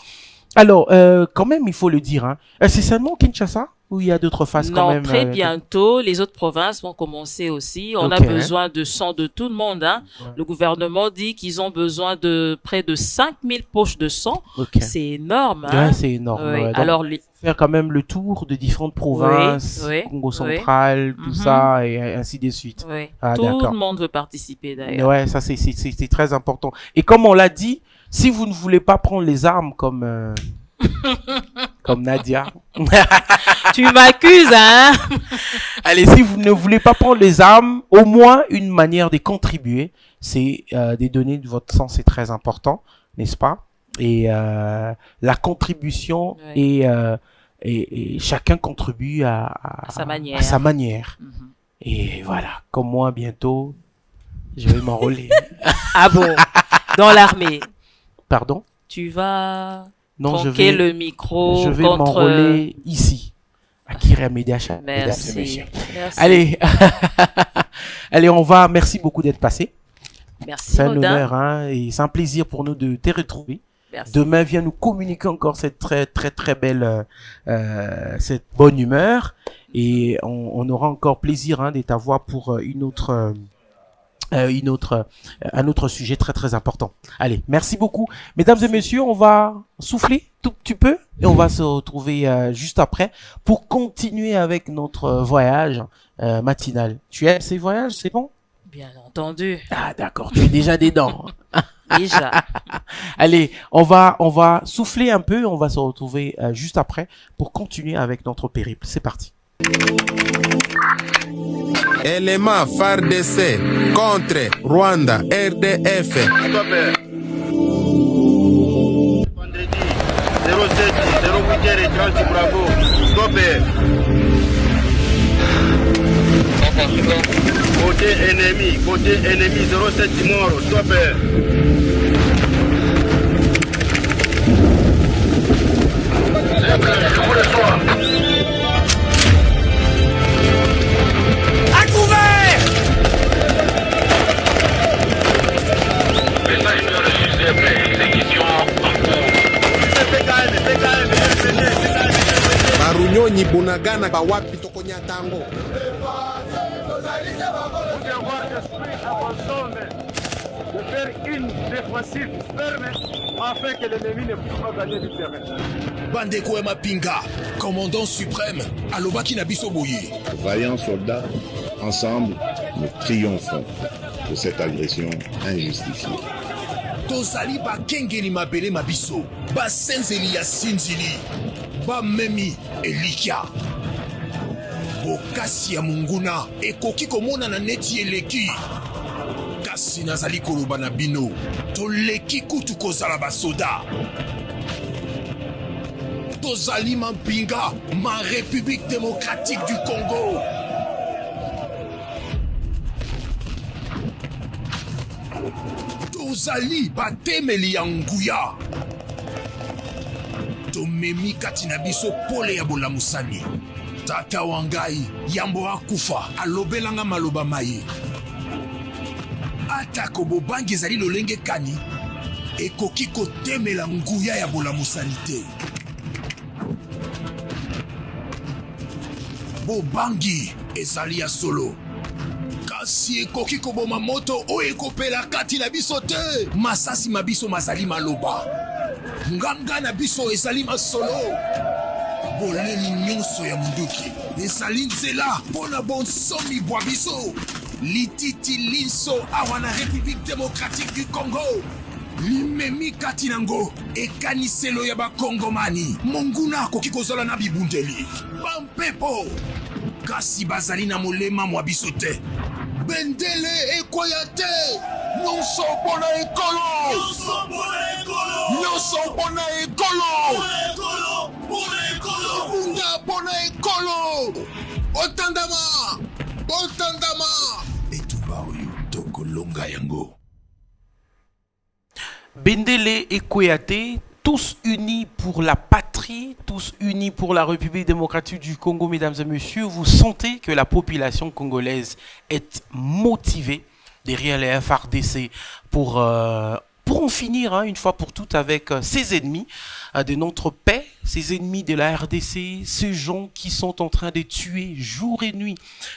Alors, quand même, il faut le dire. Hein. C'est seulement Kinshasa ou il y a d'autres phases quand même? Non, très bientôt. Les autres provinces vont commencer aussi. On a besoin de sang de tout le monde. Hein. Ouais. Le gouvernement dit qu'ils ont besoin de près de 5000 poches de sang. C'est énorme. Hein. Ouais, c'est énorme. Oui. Ouais. Alors, faire quand même le tour de différentes provinces, Congo central, tout ça, et ainsi de suite. Oui. Ah, tout le monde veut participer d'ailleurs. Ouais, ça c'est très important. Et comme on l'a dit, si vous ne voulez pas prendre les armes comme comme Nadia. Tu m'accuses, hein? Allez, si vous ne voulez pas prendre les armes, au moins une manière de contribuer, c'est de donner de votre sang, c'est très important, n'est-ce pas? Et la contribution et chacun contribue à sa manière. À sa manière. Et voilà, comme moi bientôt, je vais m'enrôler. Ah bon? Dans l'armée? Pardon? Tu vas tronquer le micro. Je vais m'enrôler ici, à Kyria Mediachat. Merci. Allez, allez, merci beaucoup d'être passé. Merci. C'est un honneur, hein, et c'est un plaisir pour nous de te retrouver. Merci. Demain, viens nous communiquer encore cette très belle, cette bonne humeur, et on aura encore plaisir, hein, de t'avoir pour une autre un autre sujet très très important. Allez, merci beaucoup. Mesdames et messieurs, on va souffler tout petit peu et on va se retrouver juste après pour continuer avec notre voyage matinal. Tu aimes ces voyages, c'est bon? Bien entendu. Ah d'accord, tu es déjà dedans. Déjà. Allez, on va souffler un peu, on va se retrouver juste après pour continuer avec notre périple. C'est parti. Élément FARDC contre Rwanda RDF. Vendredi 07 08h30 Bravo. Stopper. Côté ennemi 07 mort. Stopper. À couvert! Message de reçu, s'il vous plaît. Exécution en cours. Barunyonyi Bunagana bawapi tokonya tango. De faire une défensive ferme afin que l'ennemi ne puisse pas gagner du terrain. Bandeko Mapinga, commandant suprême, Alobaki Nabisoboye. Vaillants soldats, ensemble, nous triomphons de cette agression injustifiée. Tozali bakengeli mabele mabiso, basenzeli ya sinzili, bamemi elikia. Bokasi ya munguna, ekoki komona na neti eleki. Kasi nazali koloba na bino, toleki kutu kozala basoda. Tozali Mapinga, ma République démocratique du Congo. Tozali batemeli ya nguya. Tomemi kati na biso pole ya bolamusani. Tata wangai yambo akufa alobelanga maloba maye. Atako bobangi ezali lolenge kani ekoki kotemela nguya ya bolamusani te. Bobangi ezali ya solo kasi ekoki koboma moto oyo ekopela kati na biso te. Masasi mabiso mazali maloba, nganga na biso ezali masolo. Boleli nyonso ya munduki ezali nzela mpona bonsomi bwa biso. Lititi linso awa na République démocratique du Congo limemi kati nango ekaniselo ya bakongomani. Monguna akoki kozala na bibundeli bampepo kasi bazali na molema mwa biso te. Bendele ekoya te. Nyonso mpona ekolo, nyonso mpona ekolo, bunda mpona ekolo. Otandama, otandama etuba oyo tokolonga yango. Bendele et Koyate, tous unis pour la patrie, tous unis pour la République démocratique du Congo, mesdames et messieurs. Vous sentez que la population congolaise est motivée derrière les FARDC pour en finir une fois pour toutes avec ces ennemis de notre paix, ces ennemis de la RDC, ces gens qui sont en train de tuer jour et nuit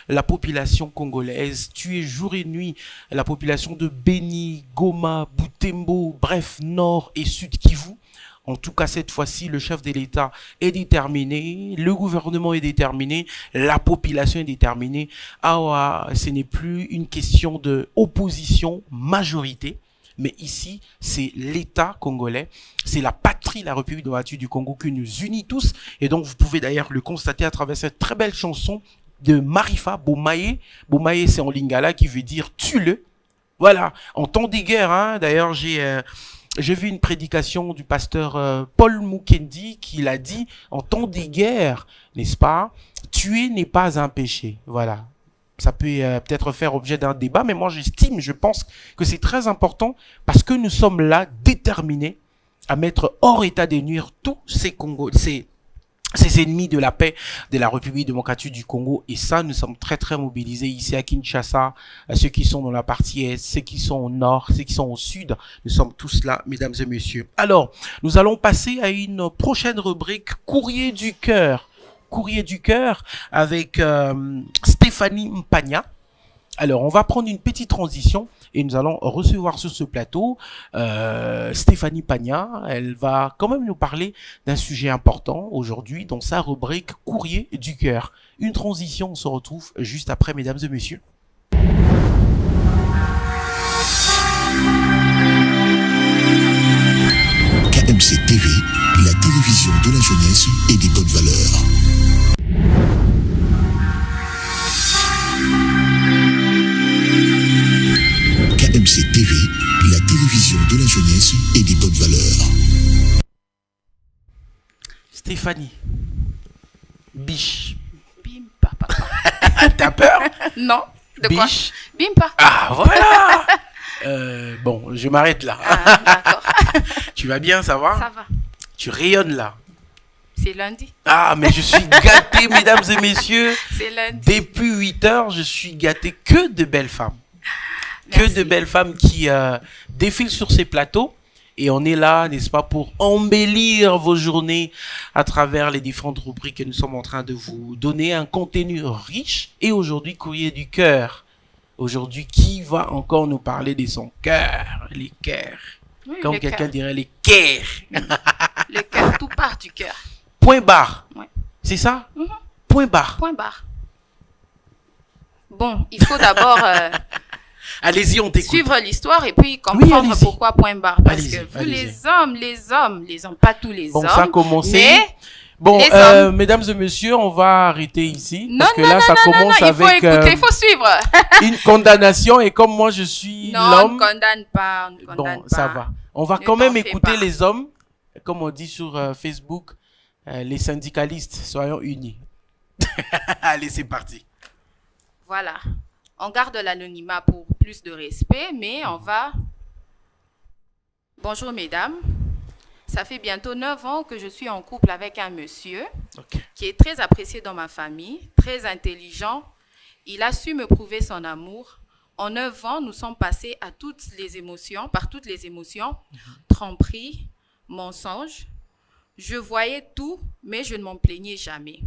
la population congolaise, tuer jour et nuit la population de Beni, Goma, Butembo, bref, Nord et Sud Kivu. En tout cas, cette fois-ci, le chef de l'État est déterminé, le gouvernement est déterminé, la population est déterminée. Ah, ce n'est plus une question de opposition, majorité. Mais ici, c'est l'État congolais, c'est la patrie, la République démocratique du Congo qui nous unit tous. Et donc, vous pouvez d'ailleurs le constater à travers cette très belle chanson de Marifa, Bomaye. Bomaye, c'est en lingala qui veut dire « tue-le ». Voilà, en temps de guerre, d'ailleurs, j'ai vu une prédication du pasteur Paul Mukendi qui l'a dit « en temps de guerre, n'est-ce pas, tuer n'est pas un péché ». Voilà. Ça peut peut-être faire objet d'un débat, mais moi je pense que c'est très important parce que nous sommes là déterminés à mettre hors état de nuire tous ces ennemis de la paix de la République démocratique du Congo. Et ça, nous sommes très très mobilisés ici à Kinshasa, ceux qui sont dans la partie est, ceux qui sont au nord, ceux qui sont au sud. Nous sommes tous là, mesdames et messieurs. Alors, nous allons passer à une prochaine rubrique, Courrier du cœur. Courrier du cœur avec Stéphanie Mpagna. Alors, on va prendre une petite transition et nous allons recevoir sur ce plateau Stéphanie Pagna. Elle va quand même nous parler d'un sujet important aujourd'hui dans sa rubrique Courrier du cœur. Une transition, on se retrouve juste après, mesdames et messieurs. KMC TV, la télévision de la jeunesse et des bonnes valeurs. KMC TV, la télévision de la jeunesse et des bonnes valeurs. Stéphanie. Biche. Bimpa, papa. T'as peur? Non. De Biche. quoi? Bimpa. Ah, voilà. Bon, je m'arrête là. Ah, d'accord. Tu vas bien, ça va? Ça va. Tu rayonnes là. C'est lundi. Ah, mais je suis gâté, mesdames et messieurs. C'est lundi. Depuis 8 heures, je suis gâté que de belles femmes. Merci. Que de belles femmes qui défilent sur ces plateaux. Et on est là, n'est-ce pas, pour embellir vos journées à travers les différentes rubriques que nous sommes en train de vous donner. Un contenu riche. Et aujourd'hui, Courrier du cœur. Aujourd'hui, qui va encore nous parler de son cœur? Les cœurs. Oui, Comme le quelqu'un cœur. dirait, les cœurs. Le cœur, tout part du cœur. Point barre. Ouais. C'est ça? Mhm. Point barre. Point barre. Bon, il faut d'abord Allez-y, on t'écoute. suivre l'histoire et puis comprendre allez-y. pourquoi point barre. Parce Allez-y, que vous, allez-y. les hommes, pas tous les Bon, hommes. ça a commencé. Mais Bon, les hommes. mesdames et messieurs, on va arrêter ici. Non, parce que non, là, non, ça non, commence non, il faut avec écouter, il faut suivre. une condamnation. Et comme moi, je suis Non, on ne l'homme. condamne pas, on ne Bon, condamne pas. ça va. On va Ne quand même t'en fais écouter pas. les hommes. Comme on dit sur Facebook, les syndicalistes, soyons unis. Allez, c'est parti. Voilà. On garde l'anonymat pour plus de respect, mais on va... Bonjour mesdames. Ça fait bientôt 9 ans que je suis en couple avec un monsieur qui est très apprécié dans ma famille, très intelligent. Il a su me prouver son amour. En 9 ans, nous sommes passés par toutes les émotions, tromperie, mensonge. Je voyais tout, mais je ne m'en plaignais jamais.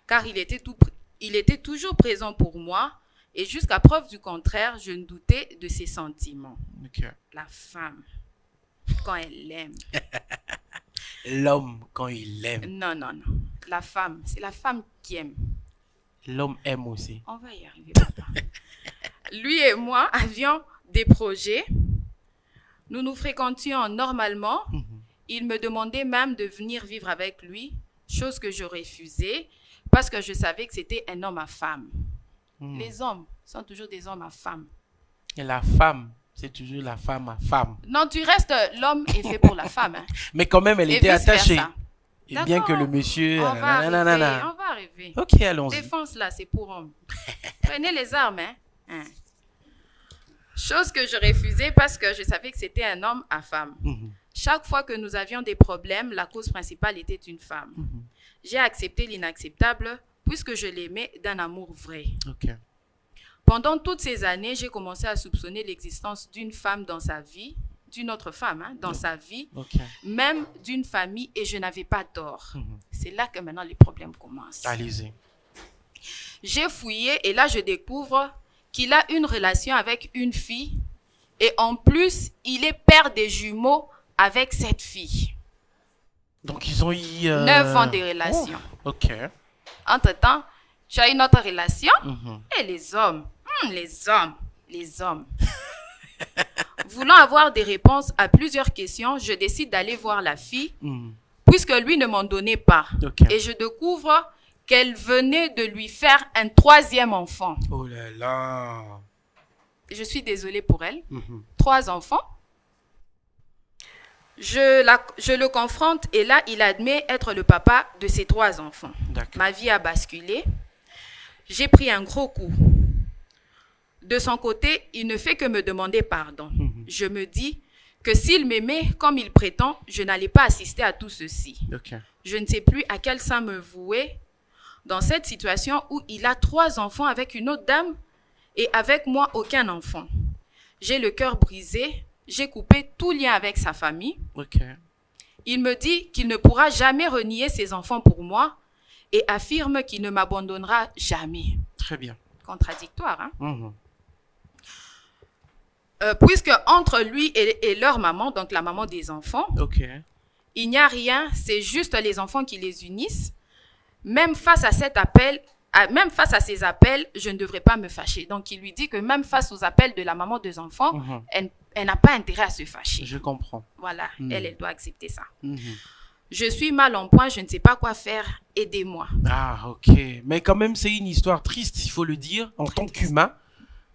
Car il était toujours présent pour moi et jusqu'à preuve du contraire, je ne doutais de ses sentiments. La femme, quand elle aime. L'homme, quand il aime. Non, non, non. La femme, c'est la femme qui aime. L'homme aime aussi. On va y arriver, papa. Lui et moi avions des projets. Nous nous fréquentions normalement. Il me demandait même de venir vivre avec lui, chose que je refusais parce que je savais que c'était un homme à femme. Les hommes sont toujours des hommes à femme. Et la femme, c'est toujours la femme à femme. Non, tu restes, l'homme est fait pour la femme. Hein. Mais quand même, elle Et était attachée. vice-versa. Et bien que le monsieur... On va arriver. Ok, allons-y. Défense là, c'est pour hommes. Prenez les armes. Hein. Chose que je refusais parce que je savais que c'était un homme à femme. Chaque fois que nous avions des problèmes, la cause principale était une femme. J'ai accepté l'inacceptable puisque je l'aimais d'un amour vrai. Pendant toutes ces années, j'ai commencé à soupçonner l'existence d'une femme dans sa vie, d'une autre femme dans sa vie, même d'une famille, et je n'avais pas tort. C'est là que maintenant les problèmes commencent. Allez-y. J'ai fouillé et là je découvre qu'il a une relation avec une fille et en plus, il est père des jumeaux avec cette fille. Donc ils ont eu... 9 ans de relation. Oh, ok. Entre-temps, tu as une autre relation et les hommes. Les hommes. Voulant avoir des réponses à plusieurs questions, je décide d'aller voir la fille, puisque lui ne m'en donnait pas. Et je découvre qu'elle venait de lui faire un 3e enfant. Oh là là. Je suis désolée pour elle. 3 enfants. Je le confronte et là, il admet être le papa de ses 3 enfants. Ma vie a basculé. J'ai pris un gros coup. De son côté, il ne fait que me demander pardon. Je me dis que s'il m'aimait comme il prétend, je n'allais pas assister à tout ceci. Je ne sais plus à quel sein me vouer dans cette situation où il a 3 enfants avec une autre dame et avec moi aucun enfant. J'ai le cœur brisé, j'ai coupé tout lien avec sa famille. Il me dit qu'il ne pourra jamais renier ses enfants pour moi et affirme qu'il ne m'abandonnera jamais. Très bien. Contradictoire, hein? puisque entre lui et leur maman, donc la maman des enfants, il n'y a rien, c'est juste les enfants qui les unissent. Même face à cet appel, même face à ces appels, je ne devrais pas me fâcher. Donc, il lui dit que même face aux appels de la maman des enfants, elle n'a pas intérêt à se fâcher. Je comprends. Voilà, elle doit accepter ça. Je suis mal en point, je ne sais pas quoi faire, aidez-moi. Ah, ok. Mais quand même, c'est une histoire triste, il faut le dire, en tant qu'humain.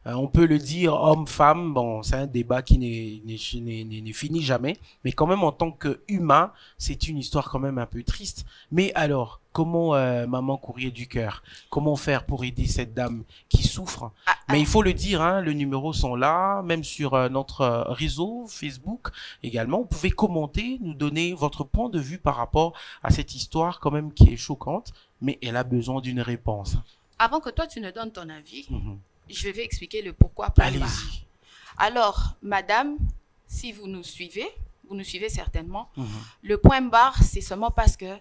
On peut le dire homme-femme, bon, c'est un débat qui n'est fini jamais, mais quand même en tant qu'humain, c'est une histoire quand même un peu triste. Mais alors, comment, maman courrier du cœur, comment faire pour aider cette dame qui souffre? Mais il faut le dire, hein, les numéros sont là, même sur notre réseau Facebook également. Vous pouvez commenter, nous donner votre point de vue par rapport à cette histoire quand même qui est choquante, mais elle a besoin d'une réponse. Avant que toi tu ne donnes ton avis, je vais expliquer le pourquoi. Allez-y. Alors, madame, si vous nous suivez certainement, le point barre, c'est seulement parce que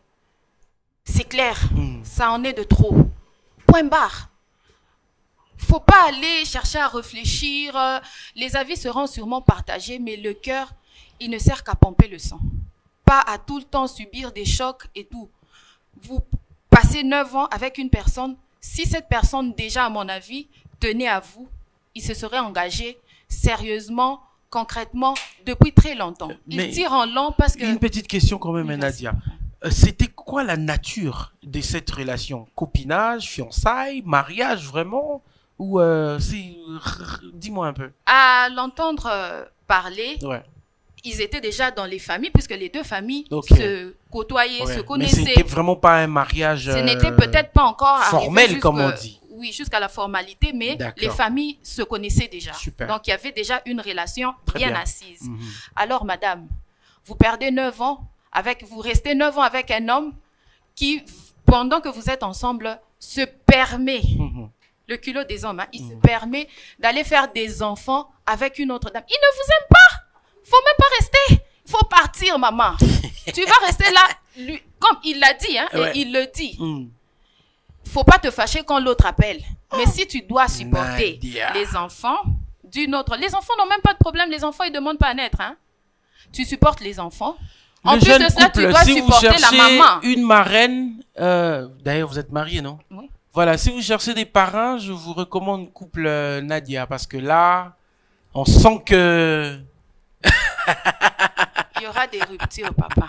c'est clair, ça en est de trop. Point barre. Faut pas aller chercher à réfléchir, les avis seront sûrement partagés, mais le cœur, il ne sert qu'à pomper le sang. Pas à tout le temps subir des chocs et tout. Vous passez 9 ans avec une personne, si cette personne, déjà à mon avis, tenait à vous, il se serait engagé sérieusement, concrètement, depuis très longtemps. Il tire en long parce que... Une petite question quand même, Nadia. C'était quoi la nature de cette relation? Copinage, fiançailles, mariage vraiment? Ou dis-moi un peu. À l'entendre parler, ils étaient déjà dans les familles, puisque les deux familles se côtoyaient, se connaissaient. Mais c'était vraiment pas un mariage... Ce n'était peut-être pas encore formel, comme on dit. Oui, jusqu'à la formalité, mais les familles se connaissaient déjà. Super. Donc, il y avait déjà une relation bien assise. Alors, madame, vous perdez 9 ans, vous restez 9 ans avec un homme qui, pendant que vous êtes ensemble, se permet, le culot des hommes, hein, il se permet d'aller faire des enfants avec une autre dame. Il ne vous aime pas. Faut même pas rester. Faut partir, maman. Tu vas rester là, lui, comme il l'a dit, hein, et il le dit. Faut pas te fâcher quand l'autre appelle. Mais si tu dois supporter les enfants d'une autre... Les enfants n'ont même pas de problème. Les enfants, ils demandent pas à naître. Hein. Tu supportes les enfants. En plus de cela, tu dois supporter la maman. Une marraine... D'ailleurs, vous êtes mariés, non? Oui. Voilà, si vous cherchez des parrains, je vous recommande couple Nadia. Parce que là, on sent que... Il y aura des ruptures, papa.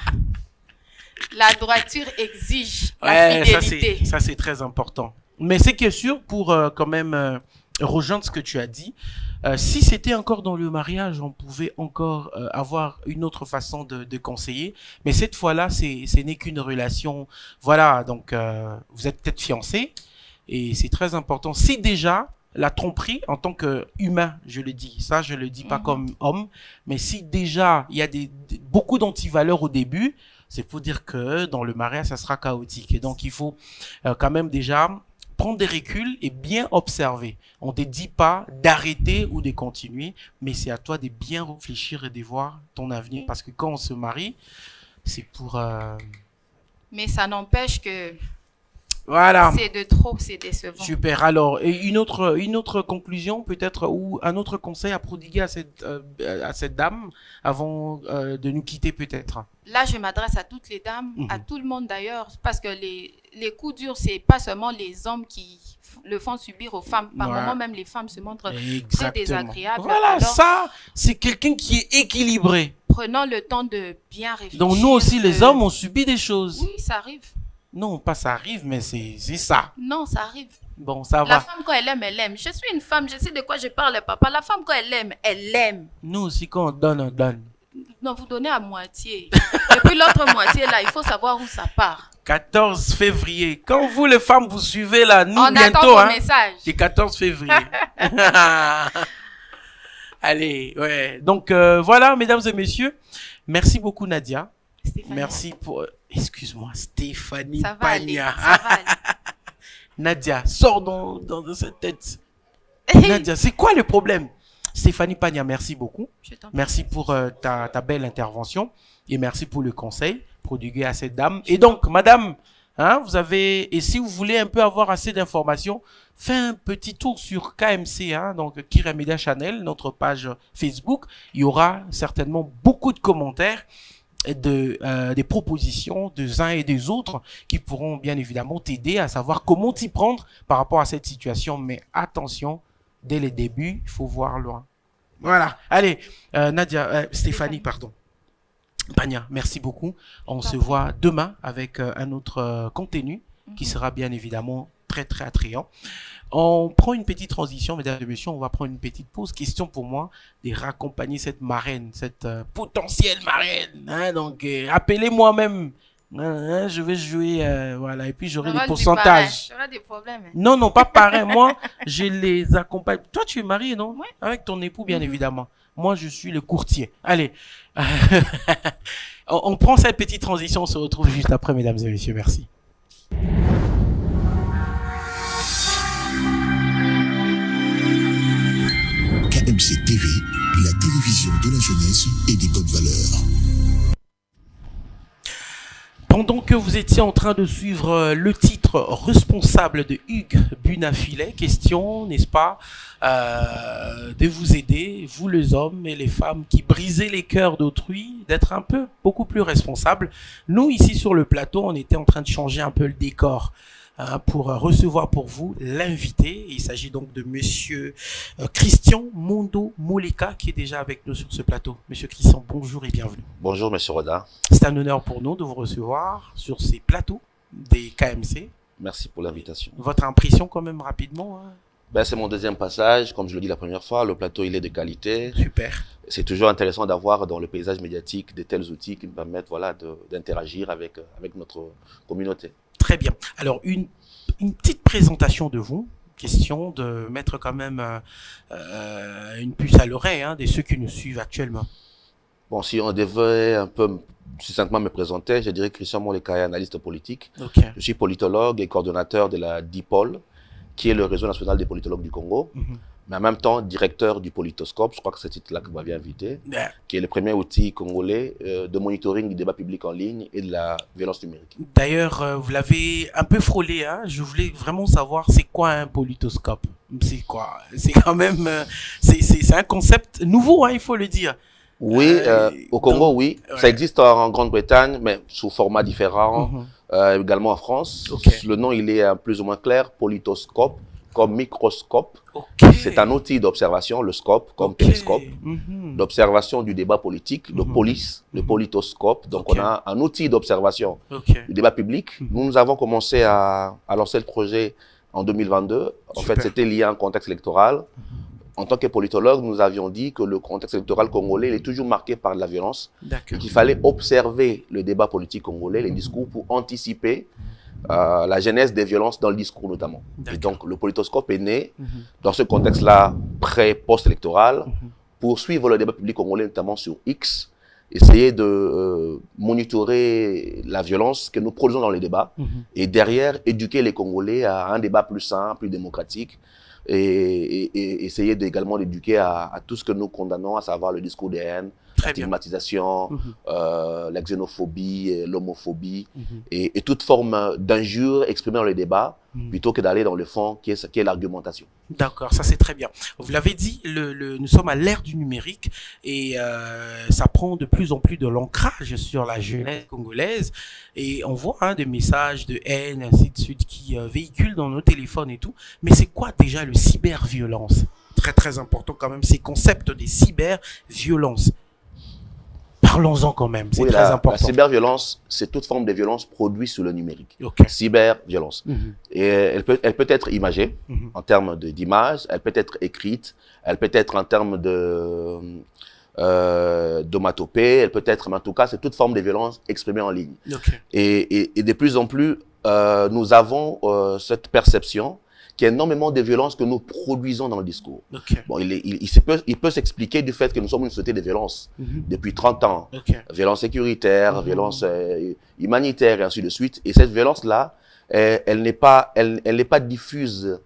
La droiture exige la fidélité. Ça, c'est très important. Mais c'est que sûr, pour quand même rejoindre ce que tu as dit, si c'était encore dans le mariage, on pouvait encore avoir une autre façon de conseiller. Mais cette fois-là, ce n'est qu'une relation. Voilà, donc vous êtes peut-être fiancés. Et c'est très important. Si déjà, la tromperie, en tant qu'humain, je le dis, ça je le dis pas comme homme, mais si déjà il y a beaucoup d'antivaleurs au début, c'est pour dire que dans le mariage, ça sera chaotique. Et donc, il faut quand même déjà prendre des reculs et bien observer. On ne te dit pas d'arrêter ou de continuer, mais c'est à toi de bien réfléchir et de voir ton avenir. Parce que quand on se marie, c'est pour... Mais ça n'empêche que... Voilà. C'est de trop, c'est décevant. Super. Alors, et une autre conclusion peut-être, ou un autre conseil à prodiguer à cette dame avant de nous quitter peut-être. Là, je m'adresse à toutes les dames, à tout le monde d'ailleurs, parce que les coups durs, c'est pas seulement les hommes qui le font subir aux femmes. Par moments, même les femmes se montrent très désagréables. Voilà, alors, ça, c'est quelqu'un qui est équilibré. Prenons le temps de bien réfléchir. Donc nous aussi, les hommes, on subit des choses. Oui, ça arrive. Non, pas ça arrive, mais c'est ça. Non, ça arrive. Bon, ça va. La femme, quand elle aime, elle aime. Je suis une femme, je sais de quoi je parle, papa. La femme, quand elle aime, elle aime. Nous aussi, quand on donne, on donne. Non, vous donnez à moitié. Et puis l'autre moitié, là, il faut savoir où ça part. 14 février. Quand vous, les femmes, vous suivez là, nous, on bientôt, attend vos messages. C'est 14 février. Allez, ouais. Donc, voilà, mesdames et messieurs. Merci beaucoup, Nadia. Stéphanie. Merci pour... Excuse-moi, Stéphanie ça va Pagna. Aller, ça va aller. Nadia, sors dans cette tête. Nadia, c'est quoi le problème? Stéphanie Pagna, merci beaucoup. Merci pour ta belle intervention et merci pour le conseil prodigué à cette dame. Et donc, madame, Hein, vous avez, et si vous voulez un peu avoir assez d'informations, faites un petit tour sur KMC, hein, donc Kyria Media Channel, notre page Facebook. Il y aura certainement beaucoup de commentaires et des propositions des uns et des autres qui pourront bien évidemment t'aider à savoir comment t'y prendre par rapport à cette situation. Mais attention, dès les débuts, il faut voir loin. Voilà. Allez, Stéphanie, pardon. Pania, merci beaucoup. On se voit demain avec un autre contenu qui sera bien évidemment très très attrayant. On prend une petite transition, mesdames et messieurs, on va prendre une petite pause. Question pour moi de raccompagner cette marraine, cette potentielle marraine. Hein, donc, appelez-moi même. Hein, je vais jouer, voilà, et puis j'aurai des pourcentages. J'aurai des problèmes. Non, non, pas pareil. Moi, je les accompagne. Toi, tu es marié, non? Oui. Avec ton époux, bien évidemment. Moi, je suis le courtier. Allez, on prend cette petite transition, on se retrouve juste après, mesdames et messieurs. Merci. KMC TV, la télévision de la jeunesse et des bonnes valeurs. Pendant que vous étiez en train de suivre le titre responsable de Hugues Bunafilet, question, n'est-ce pas, de vous aider, vous les hommes et les femmes qui brisez les cœurs d'autrui, d'être un peu beaucoup plus responsables. Nous, ici sur le plateau, on était en train de changer un peu le décor pour recevoir pour vous l'invité. Il s'agit donc de monsieur Christian Mondo Moleka qui est déjà avec nous sur ce plateau. Monsieur Christian, bonjour et bienvenue. Bonjour monsieur Roda. C'est un honneur pour nous de vous recevoir sur ces plateaux des KMC. Merci pour l'invitation. Votre impression quand même rapidement, hein? Ben, c'est mon deuxième passage, comme je le dis la première fois, le plateau il est de qualité. Super. C'est toujours intéressant d'avoir dans le paysage médiatique de tels outils qui me permettent voilà, d'interagir avec notre communauté. Très bien. Alors, une petite présentation de vous. Question de mettre quand même une puce à l'oreille de ceux qui nous suivent actuellement. Bon, si on devait un peu succinctement me présenter, je dirais Christian Moleka, analyste politique. Okay. Je suis politologue et coordonnateur de la DIPOL, qui est le réseau national des politologues du Congo, mais en même temps directeur du Politoscope, je crois que c'est ce titre-là que vous m'avez invité, qui est le premier outil congolais de monitoring du débat public en ligne et de la violence numérique. D'ailleurs, vous l'avez un peu frôlé, hein? Je voulais vraiment savoir c'est quoi un Politoscope? C'est quoi? C'est quand même, c'est un concept nouveau, hein, il faut le dire. Oui, au Congo, oui. Ouais. Ça existe en Grande-Bretagne, mais sous format différent. Également en France. Okay. Le nom, il est plus ou moins clair. Politoscope, comme microscope. Okay. C'est un outil d'observation, le scope, comme télescope, d'observation du débat politique, de police, le politoscope. Donc, on a un outil d'observation du débat public. Nous avons commencé à lancer le projet en 2022. En fait, c'était lié à un contexte électoral. En tant que politologue, nous avions dit que le contexte électoral congolais il est toujours marqué par de la violence et qu'il fallait observer le débat politique congolais, les discours, pour anticiper la genèse des violences dans le discours notamment. Et donc, le politoscope est né dans ce contexte-là pré-post-électoral pour suivre le débat public congolais, notamment sur X, essayer de monitorer la violence que nous produisons dans les débats et derrière, éduquer les Congolais à un débat plus sain, plus démocratique, et essayer également d'éduquer à tout ce que nous condamnons, à savoir le discours de haine, la stigmatisation, la xénophobie, l'homophobie et toute forme d'injure exprimée dans les débats, plutôt que d'aller dans le fond qui est l'argumentation. D'accord, ça c'est très bien. Vous l'avez dit, nous sommes à l'ère du numérique et ça prend de plus en plus de l'ancrage sur la jeunesse congolaise et on voit des messages de haine, ainsi de suite, qui véhiculent dans nos téléphones et tout. Mais c'est quoi déjà le cyberviolence? Très très important quand même, ces concepts des cyberviolences. Parlons-en quand même, c'est très important. La cyberviolence, c'est toute forme de violence produite sur le numérique. Cyberviolence. Et elle peut être imagée en termes d'image, elle peut être écrite, elle peut être en termes d'onomatopée, elle peut être, mais en tout cas, c'est toute forme de violence exprimée en ligne. Et de plus en plus, nous avons cette perception qu'il y a énormément de violences que nous produisons dans le discours. Bon, il peut s'expliquer du fait que nous sommes une société de violence depuis 30 ans. Violence sécuritaire, violence humanitaire et ainsi de suite. Et cette violence-là, elle n'est pas diffuse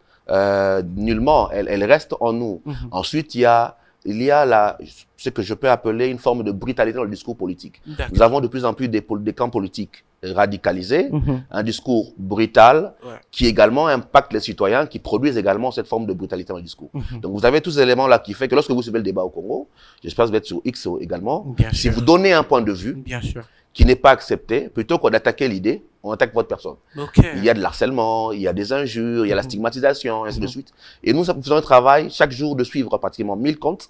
nullement. Elle reste en nous. Ensuite, il y a il y a ce que je peux appeler une forme de brutalité dans le discours politique. Nous avons de plus en plus des camps politiques radicalisés, un discours brutal qui également impacte les citoyens, qui produisent également cette forme de brutalité dans le discours. Donc vous avez tous ces éléments-là qui fait que lorsque vous suivez le débat au Congo, j'espère que vous êtes sur X également, si vous donnez un point de vue qui n'est pas accepté, plutôt que d'attaquer l'idée, on attaque votre personne. Il y a de l'harcèlement, il y a des injures, il y a la stigmatisation, et ainsi de suite. Et nous faisons un travail chaque jour de suivre pratiquement 1000 comptes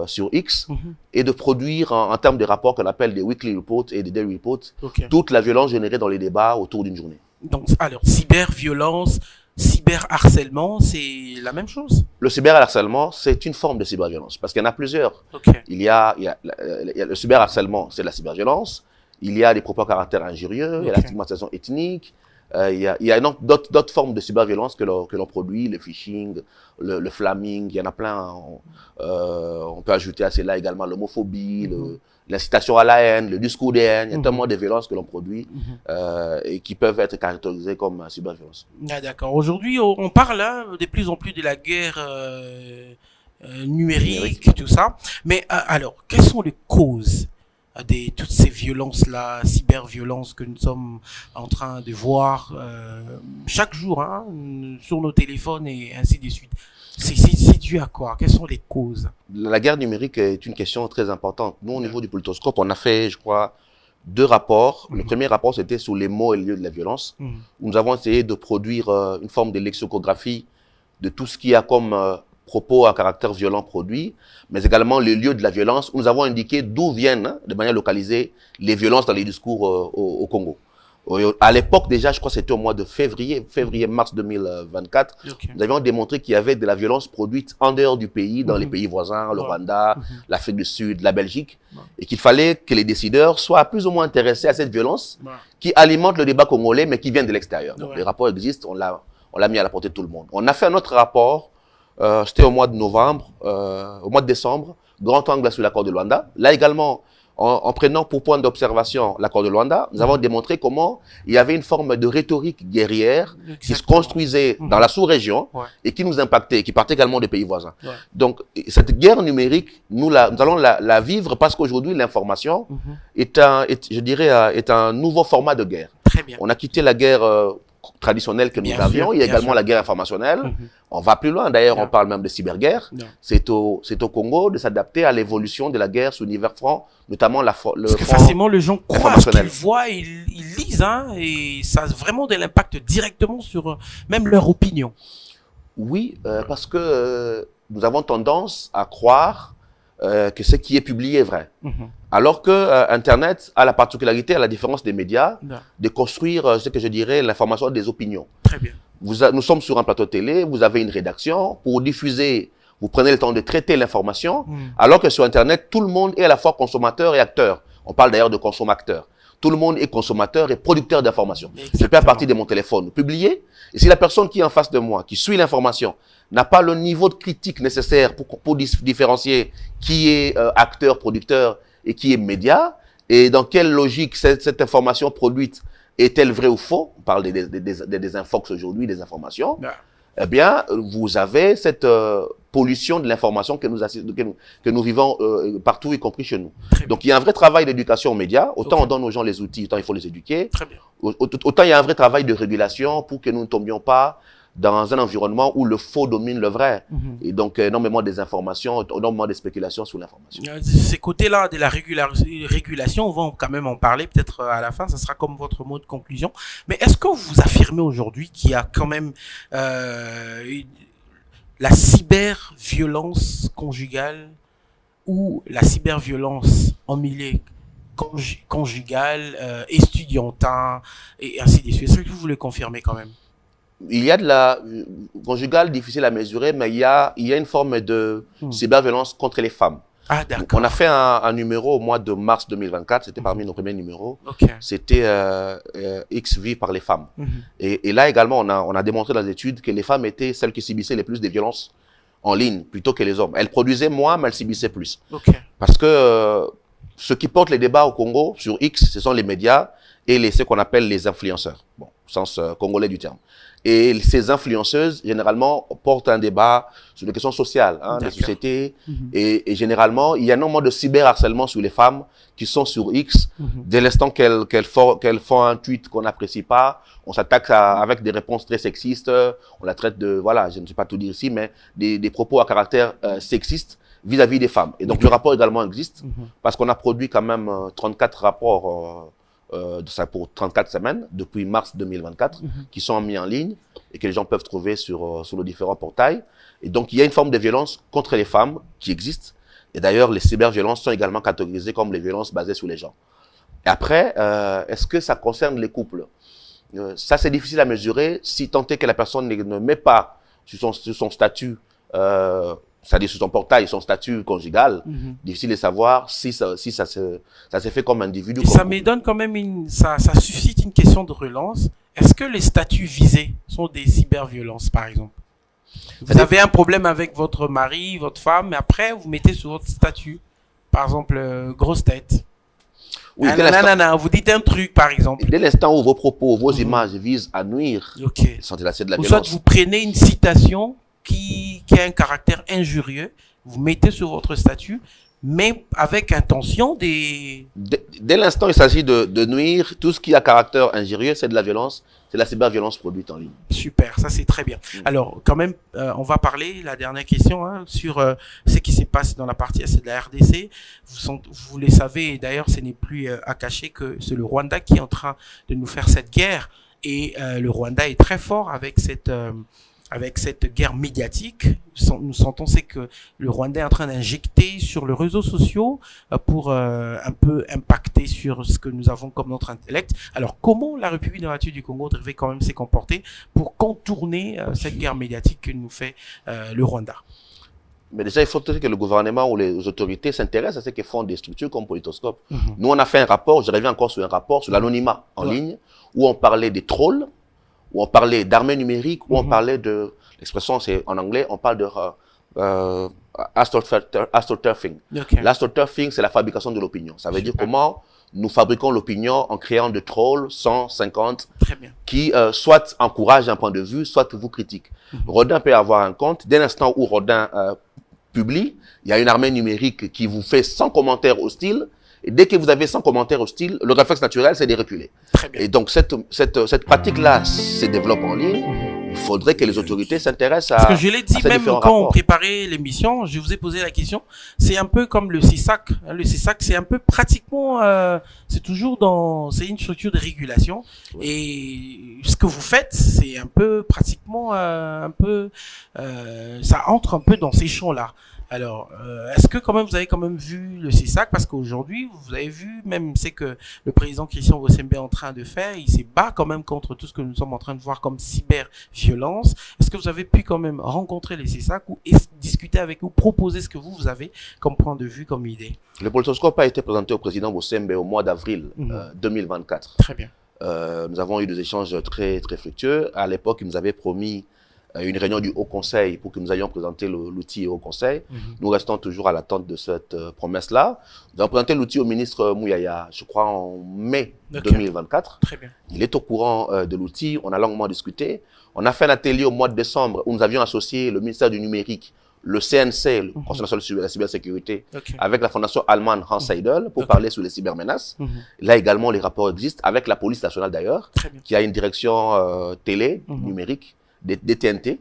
sur X et de produire en termes de rapports qu'on appelle des weekly reports et des daily reports, toute la violence générée dans les débats autour d'une journée. Donc, alors, cyberviolence, cyberharcèlement, c'est la même chose? Le cyberharcèlement, c'est une forme de cyberviolence, parce qu'il y en a plusieurs. Il y a le cyberharcèlement, c'est de la cyberviolence. Il y a des propos à caractère injurieux, il y a la stigmatisation ethnique, il y a d'autres formes de cyberviolence que l'on produit, le phishing, le flamming, il y en a plein. On peut ajouter à cela également l'homophobie, l'incitation à la haine, le discours de haine. Il y a tellement de violences que l'on produit et qui peuvent être caractérisées comme cyberviolence. Ah, d'accord. Aujourd'hui, on parle de plus en plus de la guerre numérique, tout ça. Mais alors, quelles sont les causes de toutes ces violences-là, cyberviolences que nous sommes en train de voir chaque jour sur nos téléphones et ainsi de suite? C'est dû à quoi? Quelles sont les causes? La guerre numérique est une question très importante. Nous, au niveau du Politoscope, on a fait, je crois, 2 rapports. Le premier rapport, c'était sur les mots et les lieux de la violence, où nous avons essayé de produire une forme de lexicographie de tout ce qu'il y a comme propos à caractère violent produits, mais également les lieux de la violence, où nous avons indiqué d'où viennent, de manière localisée, les violences dans les discours au Congo. À l'époque, déjà, je crois que c'était au mois de février-mars 2024, nous avions démontré qu'il y avait de la violence produite en dehors du pays, dans les pays voisins, le Rwanda, l'Afrique du Sud, la Belgique, et qu'il fallait que les décideurs soient plus ou moins intéressés à cette violence qui alimente le débat congolais, mais qui vient de l'extérieur. Donc, les rapports existent, on l'a mis à la portée de tout le monde. On a fait un autre rapport, c'était au mois de novembre, au mois de décembre, grand angle sur l'accord de Luanda. Là également, en prenant pour point d'observation l'accord de Luanda, nous avons démontré comment il y avait une forme de rhétorique guerrière qui se construisait dans la sous-région et qui nous impactait, qui partait également des pays voisins. Donc, cette guerre numérique, nous allons la vivre parce qu'aujourd'hui, l'information est un nouveau format de guerre. On a quitté la guerre traditionnelle que nous avions, il y a également la guerre informationnelle. On va plus loin, d'ailleurs, on parle même de cyberguerre. C'est au Congo de s'adapter à l'évolution de la guerre sous l'univers franc, notamment parce que facilement, les gens croient ce qu'ils voient, ils lisent, et ça a vraiment de l'impact directement sur même leur opinion. Oui, parce que nous avons tendance à croire que ce qui est publié est vrai. Alors que Internet a la particularité, à la différence des médias, de construire ce que je dirais l'information des opinions. Très bien. Nous sommes sur un plateau télé, vous avez une rédaction, pour diffuser, vous prenez le temps de traiter l'information, alors que sur Internet, tout le monde est à la fois consommateur et acteur. On parle d'ailleurs de consommateur. Tout le monde est consommateur et producteur d'informations. Je peux à partir de mon téléphone publier, et si la personne qui est en face de moi, qui suit l'information, n'a pas le niveau de critique nécessaire pour différencier qui est acteur, producteur et qui est média, et dans quelle logique cette information produite est-elle vraie ou faux? On parle des infox aujourd'hui, des informations. Eh bien, vous avez cette pollution de l'information que nous vivons partout, y compris chez nous. Donc, il y a un vrai travail d'éducation aux médias. Autant on donne aux gens les outils, autant il faut les éduquer. Autant il y a un vrai travail de régulation pour que nous ne tombions pas dans un environnement où le faux domine le vrai. Et donc, énormément des informations, énormément de spéculations sur l'information. Ces côtés-là de la régulation, on va quand même en parler peut-être à la fin, ça sera comme votre mot de conclusion. Mais est-ce que vous affirmez aujourd'hui qu'il y a quand même la cyberviolence conjugale ou la cyberviolence en milieu conjugal, estudiantin et ainsi de suite? Est-ce que vous le confirmez quand même? Il y a de la conjugale difficile à mesurer, mais il y a une forme de cyberviolence contre les femmes. Ah, d'accord. On a fait un numéro au mois de mars 2024, c'était parmi nos premiers numéros. C'était X vie par les femmes. Et là également, on a démontré dans les études que les femmes étaient celles qui subissaient les plus de violences en ligne, plutôt que les hommes. Elles produisaient moins, mais elles subissaient plus. Parce que ceux qui portent les débats au Congo, sur X, ce sont les médias et ce qu'on appelle les influenceurs. Bon. sens congolais du terme. Et ces influenceuses, généralement, portent un débat sur les questions sociales, hein, des sociétés. Et généralement, il y a énormément de cyberharcèlement sur les femmes qui sont sur X. Dès l'instant qu'elles font un tweet qu'on n'apprécie pas, on s'attaque avec des réponses très sexistes. On la traite de, voilà, je ne sais pas tout dire ici, mais des propos à caractère sexiste vis-à-vis des femmes. Et donc, le rapport également existe, parce qu'on a produit quand même 34 rapports pour 34 semaines, depuis mars 2024, qui sont mis en ligne et que les gens peuvent trouver sur les différents portails. Et donc, il y a une forme de violence contre les femmes qui existe. Et d'ailleurs, les cyberviolences sont également catégorisées comme les violences basées sur les genres. Et après, est-ce que ça concerne les couples? Ça, c'est difficile à mesurer si tant est que la personne ne met pas sur son statut, c'est-à-dire sur son portail, son statut conjugal, difficile de savoir si ça s'est fait comme individu. Et ça me donne quand même ça suscite une question de relance. Est-ce que les statuts visés sont des cyberviolences, par exemple? Vous avez un problème avec votre mari, votre femme, mais après, vous mettez sur votre statut, par exemple, grosse tête. Oui, vous dites un truc, par exemple. Dès l'instant où vos propos, vos images visent à nuire, c'est de la violence. Soit vous prenez une citation qui a un caractère injurieux, vous mettez sur votre statut, mais avec intention des... Dès l'instant où il s'agit de nuire, tout ce qui a caractère injurieux, c'est de la violence, c'est la cyberviolence produite en ligne. Super, ça c'est très bien. Alors, quand même, on va parler, la dernière question, hein, sur ce qui se passe dans la partie est de la RDC. Vous le savez, et d'ailleurs, ce n'est plus à cacher que c'est le Rwanda qui est en train de nous faire cette guerre. Et le Rwanda est très fort avec cette guerre médiatique. Nous sentons c'est que le Rwanda est en train d'injecter sur les réseaux sociaux pour un peu impacter sur ce que nous avons comme notre intellect. Alors, comment la République démocratique du Congo devrait quand même se comporter pour contourner cette guerre médiatique que nous fait le Rwanda? Mais déjà, il faut que le gouvernement ou les autorités s'intéressent à ce que font des structures comme Politoscope. Nous, on a fait un rapport, je reviens encore sur un rapport sur l'anonymat en ligne, où on parlait des trolls, où on parlait d'armées numériques, où on parlait de, l'expression c'est en anglais, on parle de astroturfing. L'astroturfing, c'est la fabrication de l'opinion. Ça veut dire comment nous fabriquons l'opinion en créant de trolls 150 qui soit encouragent un point de vue, soit vous critiquent. Rodin peut avoir un compte. Dès l'instant où Rodin publie, il y a une armée numérique qui vous fait 100 commentaires hostiles. Et dès que vous avez 100 commentaires hostiles, le réflexe naturel, c'est de reculer. Et donc, cette pratique-là se développe en ligne. Il faudrait que les autorités s'intéressent à... Parce que je l'ai dit, même quand on préparait l'émission, je vous ai posé la question, c'est un peu comme le CISAC. Le CISAC, c'est un peu pratiquement... c'est toujours c'est une structure de régulation. Et ce que vous faites, c'est un peu pratiquement... ça entre un peu dans ces champs-là. Alors, est-ce que quand même vous avez quand même vu le CISAC? Parce qu'aujourd'hui, vous avez vu, même c'est que le président Christian Bossembe est en train de faire, il se bat quand même contre tout ce que nous sommes en train de voir comme cyberviolence. Est-ce que vous avez pu quand même rencontrer les CISAC ou discuter avec eux, proposer ce que vous avez comme point de vue, comme idée? Le Politoscope a été présenté au président Bossembe au mois d'avril 2024. Très bien. Nous avons eu des échanges très, très fructueux. À l'époque, il nous avait promis une réunion du Haut Conseil pour que nous ayons présenté l'outil au Haut Conseil. Nous restons toujours à l'attente de cette promesse-là. Nous avons présenté l'outil au ministre Mouyaya, je crois en mai 2024. Très bien. Il est au courant de l'outil, on a longuement discuté. On a fait un atelier au mois de décembre où nous avions associé le ministère du Numérique, le CNC, le Conseil national de la cybersécurité, avec la fondation allemande Hans Seidel pour parler sur les cybermenaces. Là également, les rapports existent, avec la police nationale d'ailleurs, qui a une direction télé, numérique, des TNT.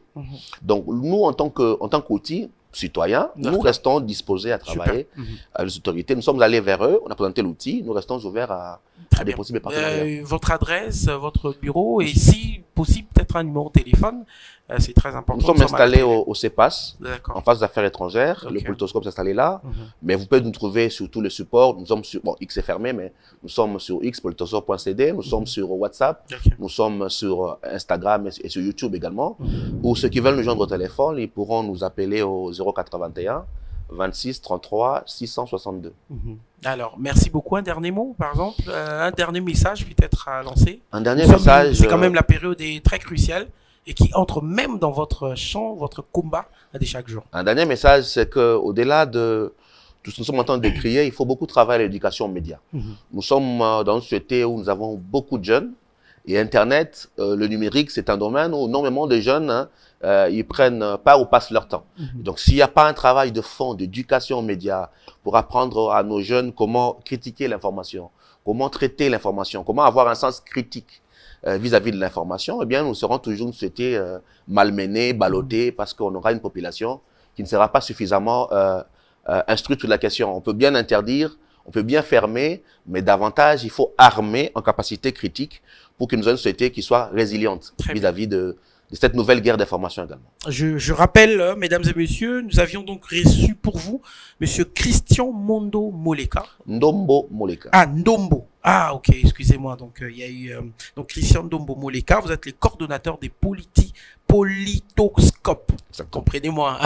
Donc, nous, en tant qu'outil citoyen, nous restons disposés à travailler avec les autorités. Nous sommes allés vers eux, on a présenté l'outil, nous restons ouverts à des possibles partenariats. Votre adresse, votre bureau, et si possible, peut-être un numéro de téléphone, c'est très important. Nous sommes installés au CEPAS, en face des affaires étrangères. Le Politoscope est installé là. Mais vous pouvez nous trouver sur tous les supports. Nous sommes sur, bon, X est fermé, mais nous sommes sur X, politoscope.cd. Nous sommes sur WhatsApp. Nous sommes sur Instagram et sur YouTube également. Ou ceux qui veulent nous joindre au téléphone, ils pourront nous appeler au 081 26 33 662. Alors, merci beaucoup. Un dernier mot, par exemple, un dernier message peut-être à lancer. Un dernier message. C'est quand même la période est très cruciale et qui entre même dans votre champ, votre combat de chaque jour. Un dernier message, c'est qu'au-delà de tout ce que nous sommes en train de décrire, il faut beaucoup travailler à l'éducation aux médias. Nous sommes dans une société où nous avons beaucoup de jeunes Et Internet, le numérique, c'est un domaine où énormément de jeunes, ils prennent part ou passent leur temps. Donc, s'il n'y a pas un travail de fond, d'éducation aux médias, pour apprendre à nos jeunes comment critiquer l'information, comment traiter l'information, comment avoir un sens critique vis-à-vis de l'information, eh bien, nous serons toujours une société malmenée, ballottée, parce qu'on aura une population qui ne sera pas suffisamment instruite sur la question. On peut bien interdire, on peut bien fermer, mais davantage, il faut armer en capacité critique pour que nous ayons une société qui soit résiliente vis-à-vis de cette nouvelle guerre d'information également. Je rappelle, mesdames et messieurs, nous avions donc reçu pour vous monsieur Christian Mondo Moleka. Ndombo Moleka. Ah, Ndombo. Ah, ok, excusez-moi. Donc, il y a eu donc Christian Ndombo Moleka. Vous êtes le coordonnateur des politoscopes. Comprenez-moi.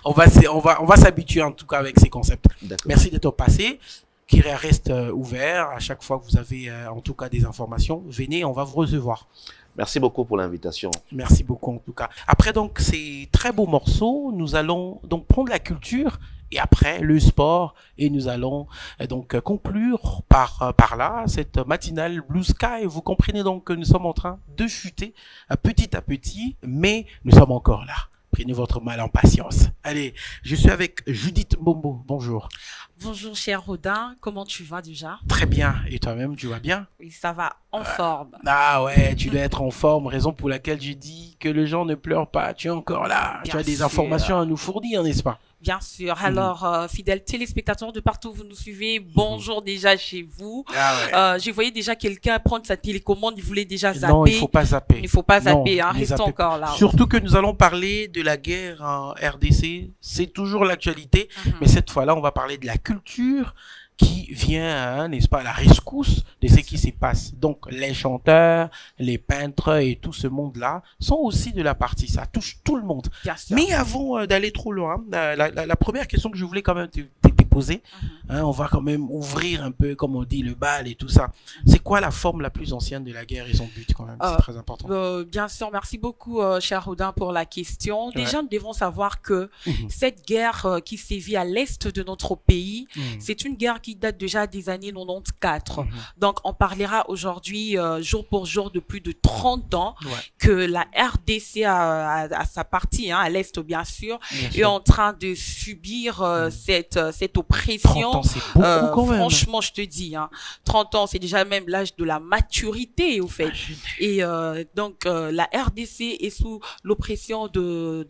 on va s'habituer en tout cas avec ces concepts. Merci d'être passé. Qui reste ouvert à chaque fois que vous avez en tout cas des informations. Venez, on va vous recevoir. Merci beaucoup pour l'invitation. Merci beaucoup en tout cas. Après donc ces très beaux morceaux, nous allons donc prendre la culture et après le sport et nous allons donc conclure par là cette matinale Blue Sky. Vous comprenez donc que nous sommes en train de chuter petit à petit, mais nous sommes encore là. Prenez votre mal en patience. Allez, je suis avec Judith Bombo. Bonjour. Bonjour cher Rodin, comment tu vas déjà? Très bien, et toi-même, tu vas bien? Oui, ça va, en forme. Ah ouais, tu dois être en forme, raison pour laquelle j'ai dit que les gens ne pleurent pas, tu es encore là, tu as des informations à nous fournir, n'est-ce pas? Bien sûr. Alors, fidèles téléspectateurs de partout où vous nous suivez, bonjour déjà chez vous. Ah ouais. Je voyais déjà quelqu'un prendre sa télécommande, il voulait déjà zapper. Non, il faut pas zapper. Il faut pas zapper, non, hein, restons encore là. Surtout que nous allons parler de la guerre en RDC. C'est toujours l'actualité, mais cette fois-là, on va parler de la culture qui vient, n'est-ce pas, à la rescousse de ce qui se passe. Donc, les chanteurs, les peintres et tout ce monde-là sont aussi de la partie. Ça touche tout le monde. Mais avant d'aller trop loin, la première question que je voulais quand même te poser, hein, on va quand même ouvrir un peu, comme on dit, le bal et tout ça. C'est quoi la forme la plus ancienne de la guerre et son but quand même? C'est très important. Bien sûr, merci beaucoup, cher Rodin, pour la question. Déjà, nous devons savoir que cette guerre qui sévit à l'est de notre pays, c'est une guerre qui date déjà des années 94. Donc, on parlera aujourd'hui, jour pour jour, de plus de 30 ans que la RDC à sa partie, hein, à l'est bien sûr, est en train de subir cette oppression. 30 ans, c'est beaucoup quand même. Franchement, je te dis, hein, 30 ans, c'est déjà même l'âge de la maturité, au fait. Et donc, la RDC est sous l'oppression de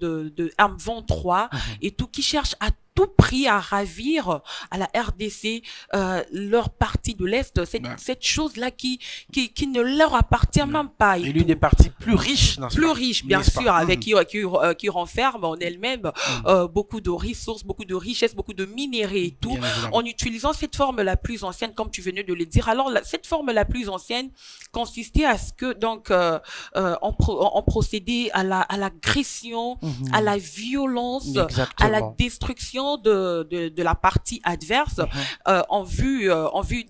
M23 et tout, qui cherche à tout prix à ravir à la RDC leur partie de l'Est, cette chose-là qui ne leur appartient même pas. Et l'une des parties plus riches. Plus riche, bien sûr, avec qui renferme en elle-même beaucoup de ressources, beaucoup de richesses, beaucoup de minéraux et tout, en utilisant cette forme la plus ancienne, comme tu venais de le dire. Alors, cette forme la plus ancienne consistait à ce que, donc, on procédait à l'agression, à la violence, à la destruction de la partie adverse en vue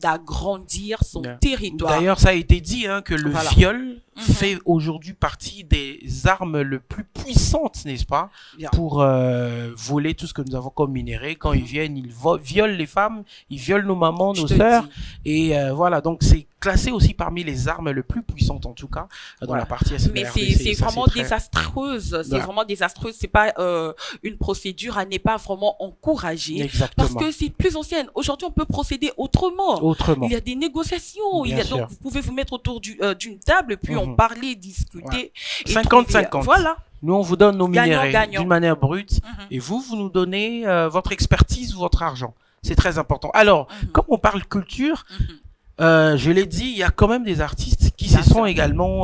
d'agrandir son territoire. D'ailleurs, ça a été dit, hein, que le viol fait aujourd'hui partie des armes les plus puissantes, n'est-ce pas, pour voler tout ce que nous avons comme minéraux. Quand ils viennent, ils violent les femmes, ils violent nos mamans, nos sœurs, et voilà, donc c'est classé aussi parmi les armes les plus puissantes, en tout cas, dans la partie est. Mais c'est vraiment désastreuse, c'est vraiment désastreuse, c'est pas une procédure à n'est pas vraiment encouragée. Exactement. Parce que c'est plus ancienne. Aujourd'hui, on peut procéder autrement. Il y a des négociations, donc vous pouvez vous mettre autour d'une table, puis on parler, discuter. 50-50. Voilà. Nous, on vous donne nos minéraux d'une manière brute, et vous nous donnez votre expertise ou votre argent. C'est très important. Alors, comme on parle culture, je l'ai dit, il y a quand même des artistes qui se sont également,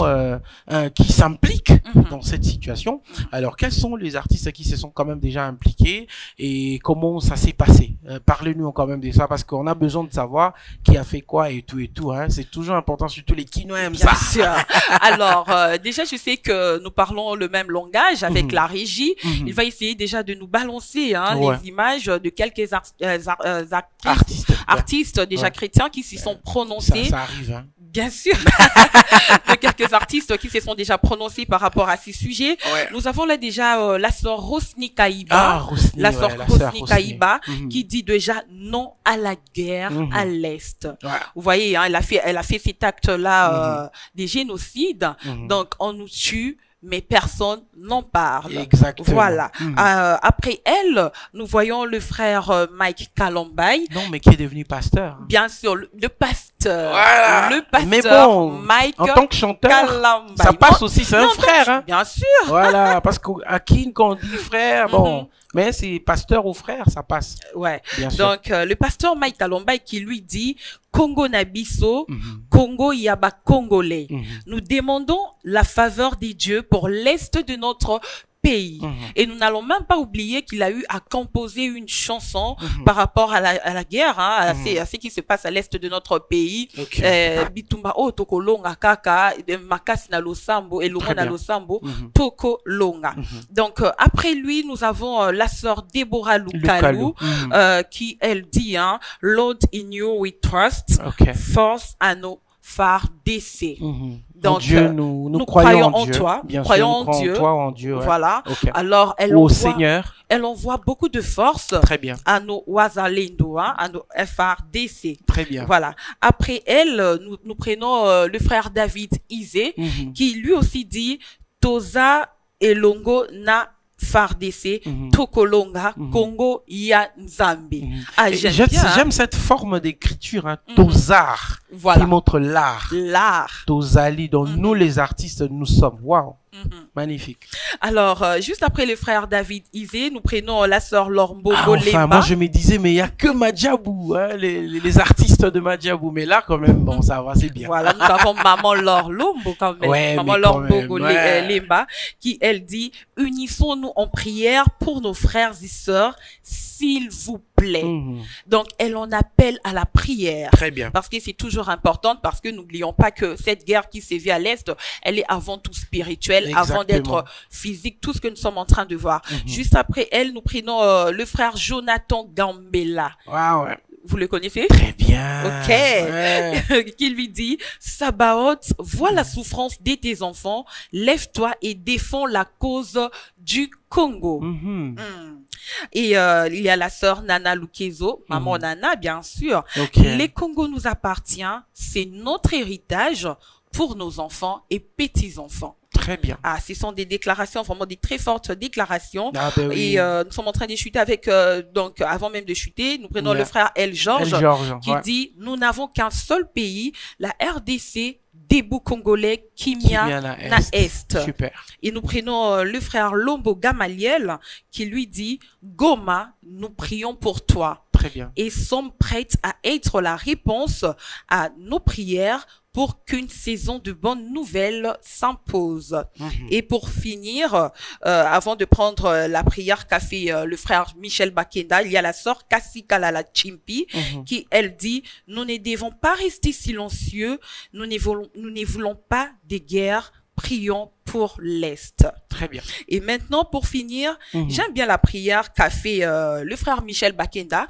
qui s'impliquent dans cette situation. Alors, quels sont les artistes qui se sont quand même déjà impliqués et comment ça s'est passé? Parlez-nous quand même de ça, parce qu'on a besoin de savoir qui a fait quoi et tout, hein. C'est toujours important, surtout les Kinois aiment ça. Alors, déjà, je sais que nous parlons le même langage avec la régie. Il va essayer déjà de nous balancer, hein, les images de quelques artistes déjà chrétiens qui s'y sont prononcés. Ça arrive, hein. Bien sûr, de quelques artistes qui se sont déjà prononcés par rapport à ces sujets. Ouais. Nous avons là déjà la sœur Rosny Kaïba, la sœur Rosny Kaïba, qui dit déjà non à la guerre à l'Est. Ouais. Vous voyez, hein, elle a fait cet acte-là des génocides. Donc, on nous tue, mais personne n'en parle. Exactement. Voilà. Après elle, nous voyons le frère Mike Kalambay. Non, mais qui est devenu pasteur. Bien sûr, le pasteur. Voilà. Le pasteur mais bon, Mike en tant que chanteur, Kalambay. Ça passe aussi, c'est un frère. Hein. Bien sûr. Voilà, parce qu'à qui, quand on dit frère, bon... Mais c'est pasteur ou frère, ça passe. Ouais. Bien sûr. Donc, le pasteur Mike Kalambay qui lui dit Congo Nabiso, Congo Yaba Congolais. Nous demandons la faveur des dieux pour l'Est de notre pays. Et nous n'allons même pas oublier qu'il a eu à composer une chanson par rapport à la guerre, hein, à ce qui se passe à l'est de notre pays. Bitumba o toko longa kaka, makasi na losambo, et longa na losambo, toko longa. Donc, après lui, nous avons la sœur Deborah Lukalu, qui, elle dit, hein, Lord in you we trust, force à nos phares d'essai. Donc, Dieu, nous croyons en Dieu. Toi, bien croyons sûr, en Dieu. Ouais. Voilà. Okay. Alors, Seigneur. Elle envoie beaucoup de force. Très bien. À nos Wazalendo, hein, à nos FRDC. Très bien. Voilà. Après elle, nous prenons le frère David Izé, qui lui aussi dit Toza Elongo na FARDC, Tokolonga, Congo, ya Nzambi. J'aime cette forme d'écriture, hein, Tozar, qui montre l'art. L'art. Tozali, dont nous les artistes, nous sommes. Waouh. Magnifique. Alors, juste après le frère David Izé, nous prenons la sœur Lormbo Lemba. Moi, je me disais, mais il n'y a que Madjabou, hein, les artistes de Madjabou. Mais là, quand même, bon, ça va, c'est bien. Voilà, nous avons Maman Laure Lombo, quand même. Ouais, Maman Lormbo Lemba, qui, elle dit, unissons-nous en prière pour nos frères et sœurs, s'il vous plaît. Donc, elle en appelle à la prière. Très bien. Parce que c'est toujours important, parce que n'oublions pas que cette guerre qui sévit à l'Est, elle est avant tout spirituelle, avant d'être physique, tout ce que nous sommes en train de voir. Juste après elle, nous prenons le frère Jonathan Gambella. Ouais. Vous le connaissez? Très bien. Ok. Ouais. Qui lui dit, Sabaoth, vois la souffrance de tes enfants, lève-toi et défends la cause du Congo. Et il y a la sœur Nana Lukezo, maman Nana, bien sûr. Les Congos nous appartiennent, c'est notre héritage pour nos enfants et petits-enfants. Très bien. Ah, ce sont des déclarations, vraiment des très fortes déclarations. Ah, ben oui. Et nous sommes en train de chuter avec, donc avant même de chuter, nous prenons le frère El Georges qui dit, nous n'avons qu'un seul pays, la RDC, Debout Congolais, Kimia na Est. Super. Et nous prenons le frère Lombo Gamaliel qui lui dit, Goma, nous prions pour toi. Très bien. Et sommes prêts à être la réponse à nos prières pour qu'une saison de bonnes nouvelles s'impose. Et pour finir, avant de prendre la prière qu'a fait le frère Michel Bakenda, il y a la sœur Kassi Kalala Chimpi qui, elle dit, nous ne devons pas rester silencieux, nous ne voulons pas de guerre, prions pour l'Est. Très bien. Et maintenant, pour finir, j'aime bien la prière qu'a fait le frère Michel Bakenda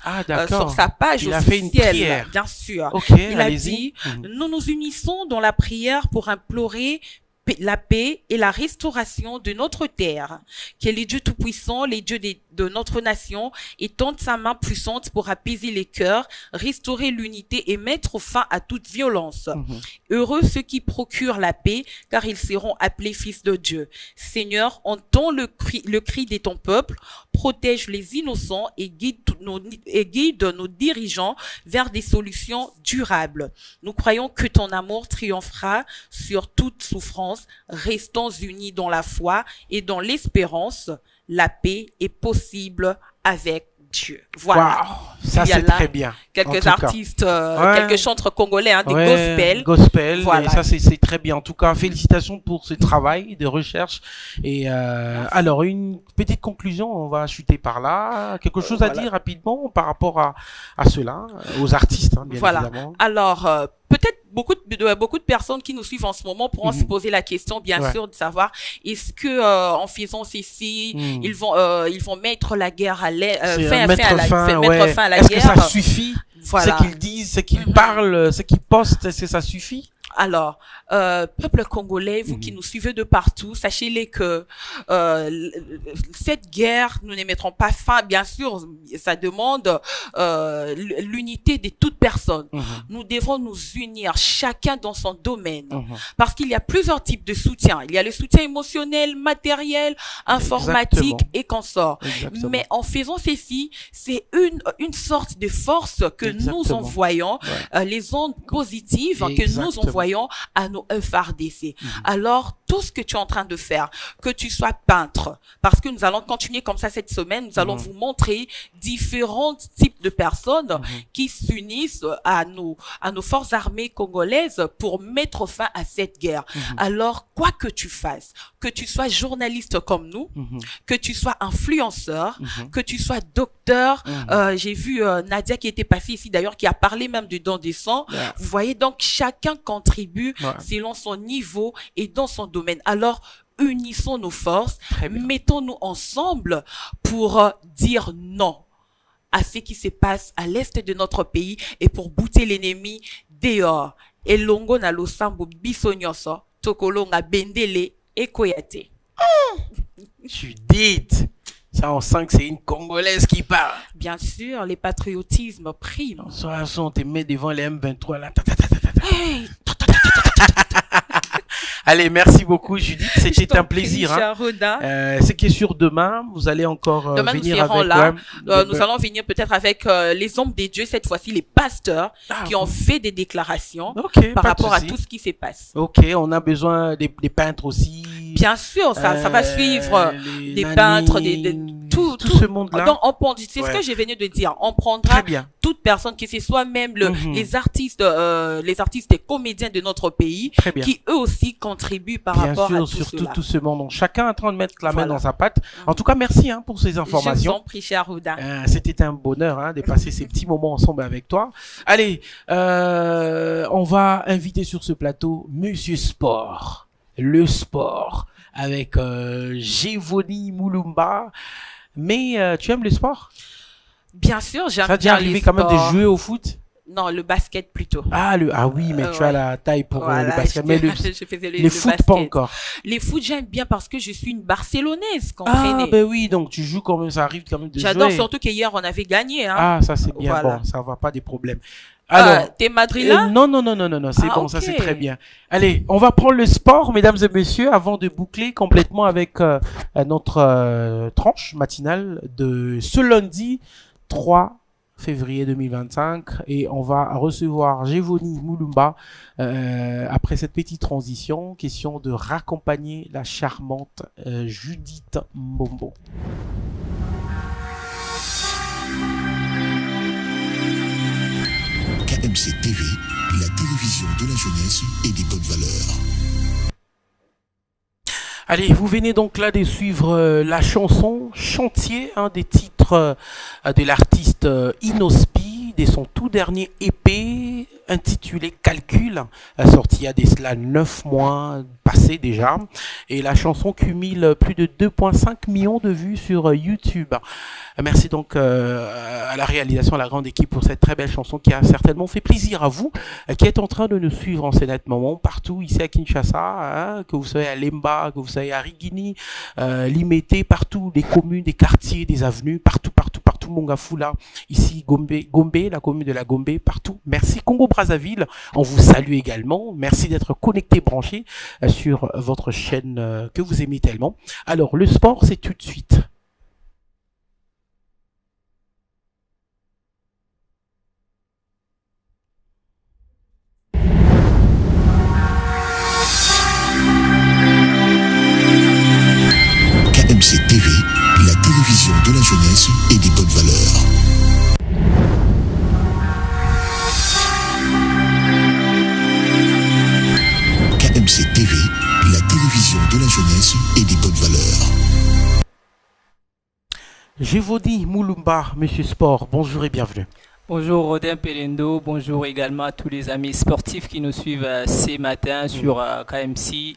sur sa page officielle. Il a fait une prière. Bien sûr. Okay, il a dit, nous nous unissons dans la prière pour implorer la paix et la restauration de notre terre. Que les dieux tout-puissants, les dieux de notre nation, étendent sa main puissante pour apaiser les cœurs, restaurer l'unité et mettre fin à toute violence. Heureux ceux qui procurent la paix, car ils seront appelés fils de Dieu. Seigneur, entends le cri de ton peuple, protège les innocents et guide nos dirigeants vers des solutions durables. Nous croyons que ton amour triomphera sur toute souffrance. Restons unis dans la foi et dans l'espérance. La paix est possible avec Dieu. Voilà. Wow, ça c'est très bien. Quelques artistes, quelques chantres congolais, hein, des gospel. Voilà. Et ça c'est très bien. En tout cas, félicitations pour ce travail de recherche. Et alors une petite conclusion, on va chuter par là. Quelque chose à dire rapidement par rapport à cela, aux artistes, hein, bien évidemment. Alors peut-être beaucoup de personnes qui nous suivent en ce moment pourront se poser la question, bien sûr, de savoir est-ce que en faisant ceci, ils vont mettre la guerre à mettre fin à la guerre. Est-ce que ça suffit? Ce qu'ils disent, ce qu'ils parlent, ce qu'ils postent, est-ce que ça suffit? Alors, peuple congolais, vous qui nous suivez de partout, sachez-les que cette guerre, nous ne mettrons pas fin. Bien sûr, ça demande l'unité de toute personne. Nous devons nous unir, chacun dans son domaine, parce qu'il y a plusieurs types de soutien. Il y a le soutien émotionnel, matériel, informatique et consorts. Mais en faisant ceci, c'est une sorte de force que nous envoyons, les ondes positives que nous envoyons à nos FRDC. Alors, tout ce que tu es en train de faire, que tu sois peintre, parce que nous allons continuer comme ça cette semaine, nous allons vous montrer différents types de personnes qui s'unissent à nos forces armées congolaises pour mettre fin à cette guerre. Alors, quoi que tu fasses, que tu sois journaliste comme nous, que tu sois influenceur, que tu sois docteur, j'ai vu Nadia qui était passée ici d'ailleurs, qui a parlé même du don des sang. Vous voyez, donc chacun contribue selon son niveau et dans son domaine. Alors, unissons nos forces, mettons-nous ensemble pour dire non à ce qui se passe à l'est de notre pays et pour bouter l'ennemi dehors. Et longo na losambo bisonyoso, tokolo nga bendele et koyate. Tu dis, ça on sent que c'est une Congolaise qui parle. Bien sûr, les patriotismes priment. Soit on te met devant les M23 là. Hey. Allez, merci beaucoup Judith, c'était un plaisir. C'est qui est sur demain, vous allez encore demain, venir nous serons avec là. Nous allons venir peut-être avec les hommes des dieux, cette fois-ci les pasteurs qui ont fait des déclarations par rapport à tout ce qui se passe. Ok, on a besoin des peintres aussi. Bien sûr, ça va suivre des peintres, tout ce monde-là. Donc, c'est ce que j'ai venu de dire. On prendra toute personne, que ce soit même les artistes et comédiens de notre pays, qui eux aussi contribuent par rapport à tout cela. Surtout tout ce monde. Donc, chacun est en train de mettre la main dans sa pâte. En tout cas, merci pour ces informations. Je vous en prie, cher Arruda. C'était un bonheur de passer ces petits moments ensemble avec toi. Allez, on va inviter sur ce plateau Monsieur Sport. Le sport avec Gévoni Moulumba. Mais tu aimes le sport? Bien sûr, j'aime bien. Ça t'est arrivé quand même de jouer au foot? Non, le basket plutôt. Ah oui, mais tu as la taille pour le basket. Mais les foot pas encore. Les foot, j'aime bien parce que je suis une Barcelonaise, comprenez. Ah ben oui, donc tu joues quand même, ça arrive quand même de jouer. J'adore, surtout qu'hier on avait gagné. Ah, ça c'est bien, bon, ça va pas des problèmes. Alors, t'es madrilène? Non, c'est bon, ça c'est très bien. Allez, on va prendre le sport, mesdames et messieurs, avant de boucler complètement avec notre tranche matinale de ce lundi 3 février 2025, et on va recevoir Gévoni Moulumba après cette petite transition, question de raccompagner la charmante Judith Mbombo. KMC TV, la télévision de la jeunesse et des bonnes valeurs. Allez, vous venez donc là de suivre la chanson Chantier, un des titres de l'artiste Inospi, de son tout dernier EP intitulé Calcul, sorti il y a de cela 9 mois passés déjà, et la chanson cumule plus de 2,5 millions de vues sur YouTube. Merci donc à la réalisation, à la grande équipe pour cette très belle chanson qui a certainement fait plaisir à vous, qui êtes en train de nous suivre en ces net moments partout ici à Kinshasa, que vous soyez à Lemba, que vous soyez à Rigini, Limete, partout, des communes, des quartiers, des avenues, partout, Mongafula, ici Gombe, la commune de la Gombe, partout. Merci Congo-Brazzaville, on vous salue également. Merci d'être connectés, branchés sur votre chaîne que vous aimez tellement. Alors, le sport, c'est tout de suite. KMC TV, la télévision de la jeunesse et des bonnes valeurs. KMC TV, la télévision de la jeunesse et des bonnes valeurs. Gévoni Moulumba, Monsieur Sport, bonjour et bienvenue. Bonjour Rodin Pelendo, bonjour également à tous les amis sportifs qui nous suivent ce matin sur KMC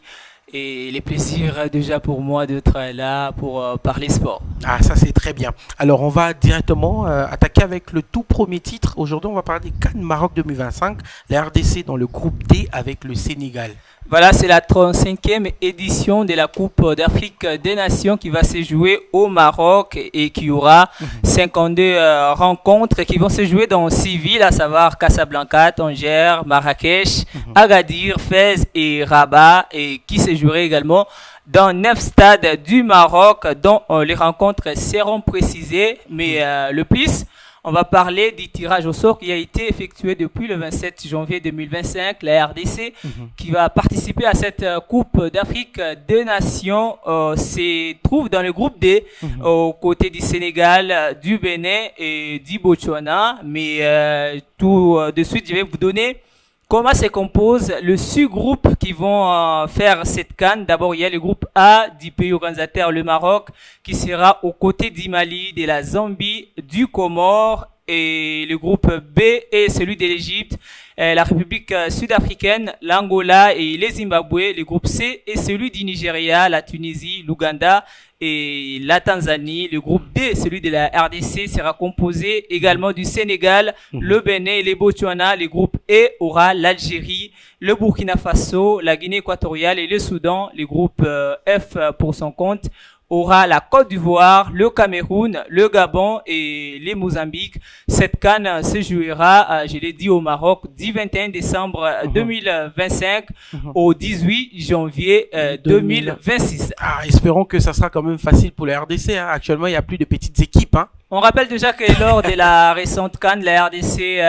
Et les plaisirs déjà pour moi d'être là pour parler sport. Ah, ça c'est très bien. Alors on va directement attaquer avec le tout premier titre. Aujourd'hui on va parler des CAN Maroc 2025, la RDC dans le groupe D avec le Sénégal. Voilà, c'est la 35e édition de la Coupe d'Afrique des Nations qui va se jouer au Maroc et qui aura 52 rencontres qui vont se jouer dans 6 villes, à savoir Casablanca, Tanger, Marrakech, Agadir, Fès et Rabat, et qui se jouerait également dans 9 stades du Maroc dont les rencontres seront précisées, mais le plus... On va parler du tirage au sort qui a été effectué depuis le 27 janvier 2025. La RDC qui va participer à cette Coupe d'Afrique des Nations se trouve dans le groupe D aux côtés du Sénégal, du Bénin et du Botswana. Mais tout de suite, je vais vous donner comment se compose le sous-groupe qui vont faire cette CAN. D'abord, il y a le groupe A du pays organisateur, le Maroc, qui sera aux côtés du Mali, de la Zambie, du Comore. Et le groupe B est celui de l'Égypte, la République sud-africaine, l'Angola et les Zimbabwe. Le groupe C est celui du Nigeria, la Tunisie, l'Ouganda et la Tanzanie. Le groupe D, celui de la RDC, sera composé également du Sénégal, le Bénin et les Botswana. Le groupe E aura l'Algérie, le Burkina Faso, la Guinée équatoriale et le Soudan. Le groupe F, pour son compte, aura la Côte d'Ivoire, le Cameroun, le Gabon et les Mozambique. Cette CAN se jouera, je l'ai dit, au Maroc du 21 décembre 2025 au 18 janvier 2026. Ah, espérons que ça sera quand même facile pour la RDC. Hein. Actuellement, il n'y a plus de petites équipes. Hein. On rappelle déjà que lors de la récente CAN, la RDC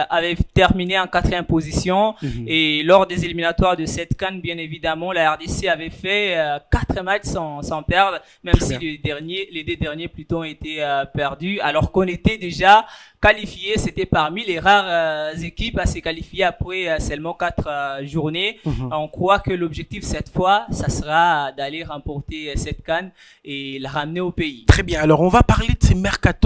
avait terminé en 4e position. Et lors des éliminatoires de cette CAN, bien évidemment, la RDC avait fait 4 matchs sans perdre, même si les 2 derniers plutôt ont été perdus, alors qu'on était déjà qualifié. C'était parmi les rares équipes à se qualifier après seulement 4 journées. On croit que l'objectif cette fois, ça sera d'aller remporter cette CAN et la ramener au pays. Très bien. Alors on va parler de ces mercato.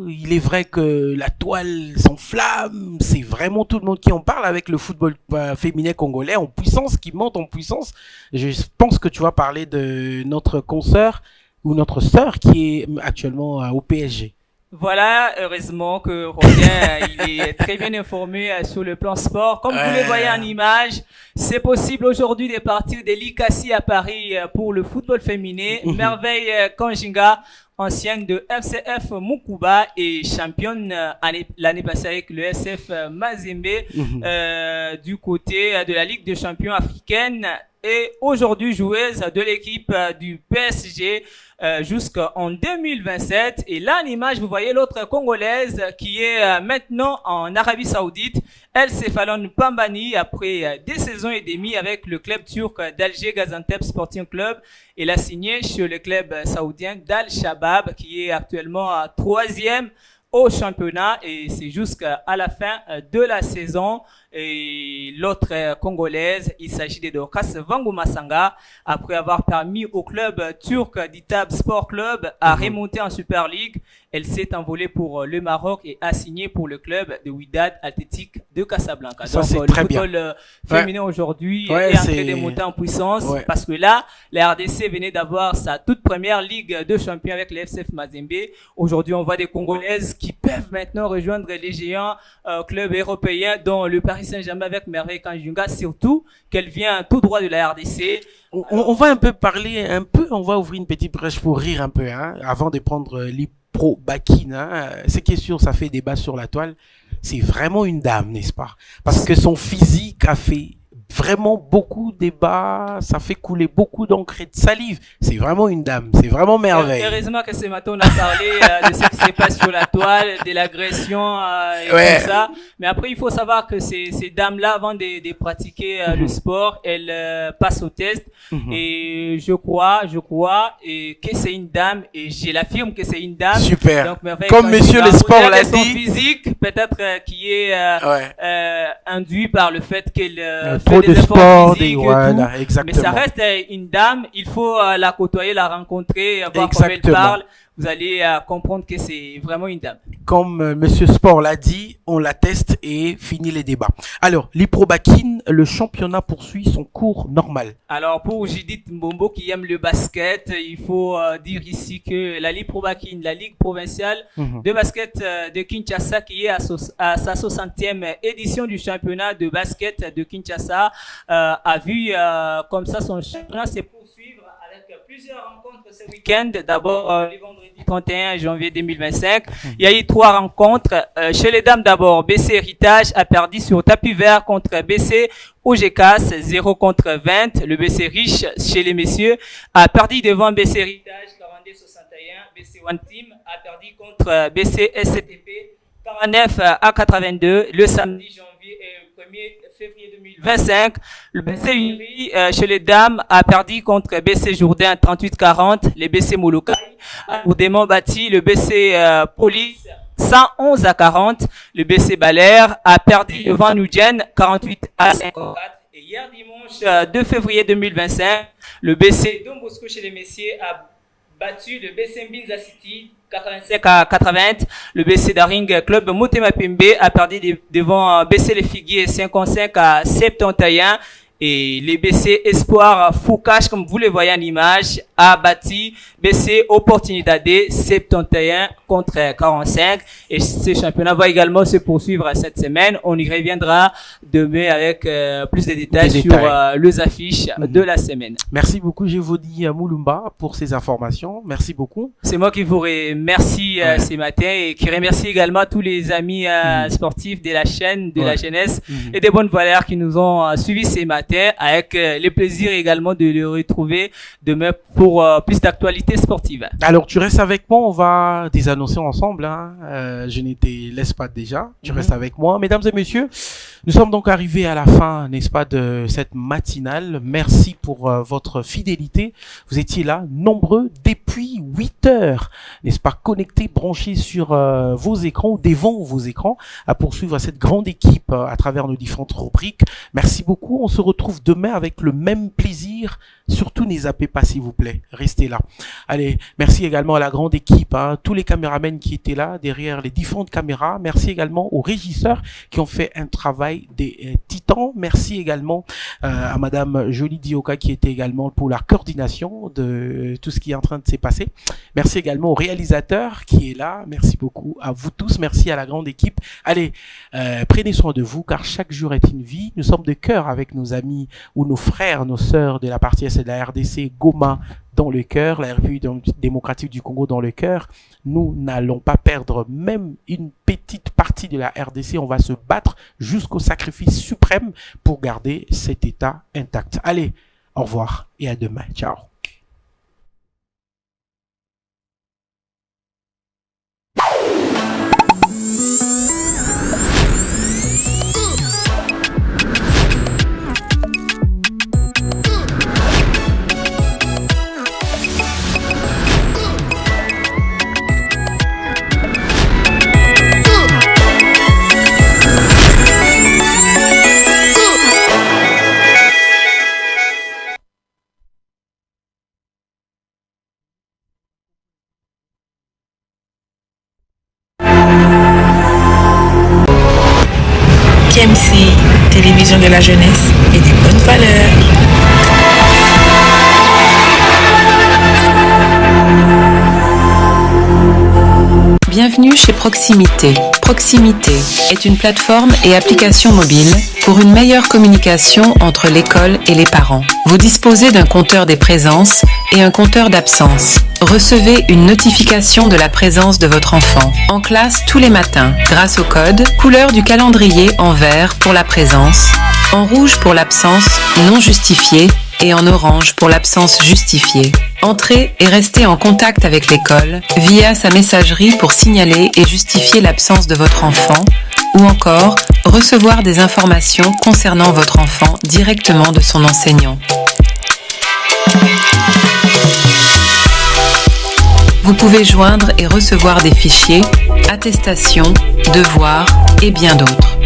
Il est vrai que la toile s'enflamme. C'est vraiment tout le monde qui en parle avec le football féminin congolais en puissance, qui monte en puissance. Je pense que tu vas parler de notre consoeur ou notre sœur qui est actuellement au PSG. Voilà, heureusement que Robin, il est très bien informé sur le plan sport. Comme vous le voyez en image, c'est possible aujourd'hui de partir de l'ICACI à Paris pour le football féminin. Merveille Kanjinga, ancienne de FCF Mukuba et championne l'année passée avec le SF Mazembe du côté de la Ligue des champions africaine, et aujourd'hui joueuse de l'équipe du PSG jusqu'en 2027. Et là, en image, vous voyez l'autre Congolaise qui est maintenant en Arabie Saoudite. Elle, c'est Falon Pambani, après 2 saisons et demie avec le club turc d'Alger Gaziantep Sporting Club. Elle a signé chez le club saoudien d'Al Shabab, qui est actuellement 3e au championnat, et c'est jusqu'à la fin de la saison. Et l'autre congolaise, il s'agit de Dorcas Vangumasanga, après avoir permis au club turc d'Itab Sport Club à remonter en Super League. Elle s'est envolée pour le Maroc et a signé pour le club de Wydad Athletic de Casablanca. Ça, donc le football féminin aujourd'hui est en train de monter en puissance, parce que là, la RDC venait d'avoir sa toute première Ligue de champions avec le FCF Mazembe. Aujourd'hui, on voit des Congolaises qui peuvent maintenant rejoindre les géants clubs européens, dont le Paris Saint-Germain avec Merveille Kanjinga, surtout qu'elle vient tout droit de la RDC. On va un peu parler, on va ouvrir une petite brèche pour rire un peu, hein, avant de prendre l'Ipro Bakine. Hein. Ce qui est sûr, ça fait débat sur la toile. C'est vraiment une dame, n'est-ce pas? Parce que son physique a fait vraiment beaucoup de débats, ça fait couler beaucoup d'encre et de salive. C'est vraiment une dame, c'est vraiment merveille. Heureusement que ce matin on a parlé de ce qui se passe sur la toile, de l'agression et tout ça. Mais après il faut savoir que ces dames-là, avant de pratiquer le sport, elles passent au test. Et je crois que c'est une dame, et je l'affirme que c'est une dame. Super. Donc, comme monsieur le sport l'a dit. Son physique, peut-être qui est induit par le fait qu'elle fait des sport, voilà, exactement. Mais ça reste une dame, il faut la côtoyer, la rencontrer, voir comment elle parle. vous allez comprendre que c'est vraiment une dame. Comme Monsieur Sport l'a dit, on la teste et finit les débats. Alors, l'Iprobakine, le championnat poursuit son cours normal. Alors, pour Judith Mbombo qui aime le basket, il faut dire ici que la l'Iprobakine, la Ligue provinciale de basket de Kinshasa, qui est à sa 60e édition du championnat de basket de Kinshasa, a vu comme ça son championnat se poursuivre avec plusieurs rencontres ce week-end. D'abord, le vendredi 31 janvier 2025, il y a eu 3 rencontres. Chez les dames d'abord, BC Héritage a perdu sur tapis vert contre BC OGCAS 0 contre 20. Le BC Riche chez les messieurs a perdu devant BC Héritage 42-61. BC One Team a perdu contre BC SCTP 49 à 82 le samedi janvier et 1er février 2025. Le BC Uri chez les dames a perdu contre BC Jourdain 38-40. Les BC Molokai a lourdement battu le BC Police 111 à 40. Le BC Balaire a perdu devant Nugent 48 à 54. Et hier dimanche 2 février 2025, le BC Don Bosco chez les messieurs a battu le BC Mbinza City 85 à 80. Le BC Daring Club Motema Pembe a perdu devant BC Les Figuiers 55 à 71. Et les BC Espoir Foucache, comme vous le voyez en image, a battu BC Opportunidade 71 contre 45. Et ce championnat va également se poursuivre cette semaine. On y reviendra demain avec plus de détails sur les affiches de la semaine. Merci beaucoup, je vous dis Moulumba pour ces informations. Merci beaucoup. C'est moi qui vous remercie ce matin et qui remercie également tous les amis sportifs de la chaîne de la jeunesse et des bonnes valeurs qui nous ont suivis ce matin, avec le plaisir également de le retrouver demain pour plus d'actualités sportives. Alors tu restes avec moi, on va désannoncer ensemble, hein. Je ne te laisse pas déjà, tu restes avec moi. Mesdames et messieurs, nous sommes donc arrivés à la fin, n'est-ce pas, de cette matinale. Merci pour votre fidélité. Vous étiez là, nombreux, depuis 8 heures, n'est-ce pas, connectés, branchés sur vos écrans, devant vos écrans, à poursuivre cette grande équipe à travers nos différentes rubriques. Merci beaucoup. On se retrouve demain avec le même plaisir. Surtout, ne zappez pas, s'il vous plaît. Restez là. Allez, merci également à la grande équipe, hein, tous les caméramens qui étaient là, derrière les différentes caméras. Merci également aux régisseurs qui ont fait un travail des titans. Merci également à Madame Jolie Dioka qui était également pour la coordination de tout ce qui est en train de se passer. Merci également au réalisateur qui est là. Merci beaucoup à vous tous. Merci à la grande équipe. Allez, prenez soin de vous car chaque jour est une vie. Nous sommes de cœur avec nos amis ou nos frères, nos sœurs de la partie est de la RDC, Goma dans le cœur, la République démocratique du Congo dans le cœur. Nous n'allons pas perdre même une petite partie de la RDC. On va se battre jusqu'au sacrifice suprême pour garder cet état intact. Allez, au revoir et à demain. Ciao. KMC, télévision de la jeunesse et des bonnes valeurs. Bienvenue chez Proximité. Proximité est une plateforme et application mobile pour une meilleure communication entre l'école et les parents. Vous disposez d'un compteur des présences et un compteur d'absence. Recevez une notification de la présence de votre enfant en classe tous les matins grâce au code couleur du calendrier en vert pour la présence, en rouge pour l'absence non justifiée et en orange pour l'absence justifiée. Entrez et restez en contact avec l'école via sa messagerie pour signaler et justifier l'absence de votre enfant ou encore recevoir des informations concernant votre enfant directement de son enseignant. Vous pouvez joindre et recevoir des fichiers, attestations, devoirs et bien d'autres.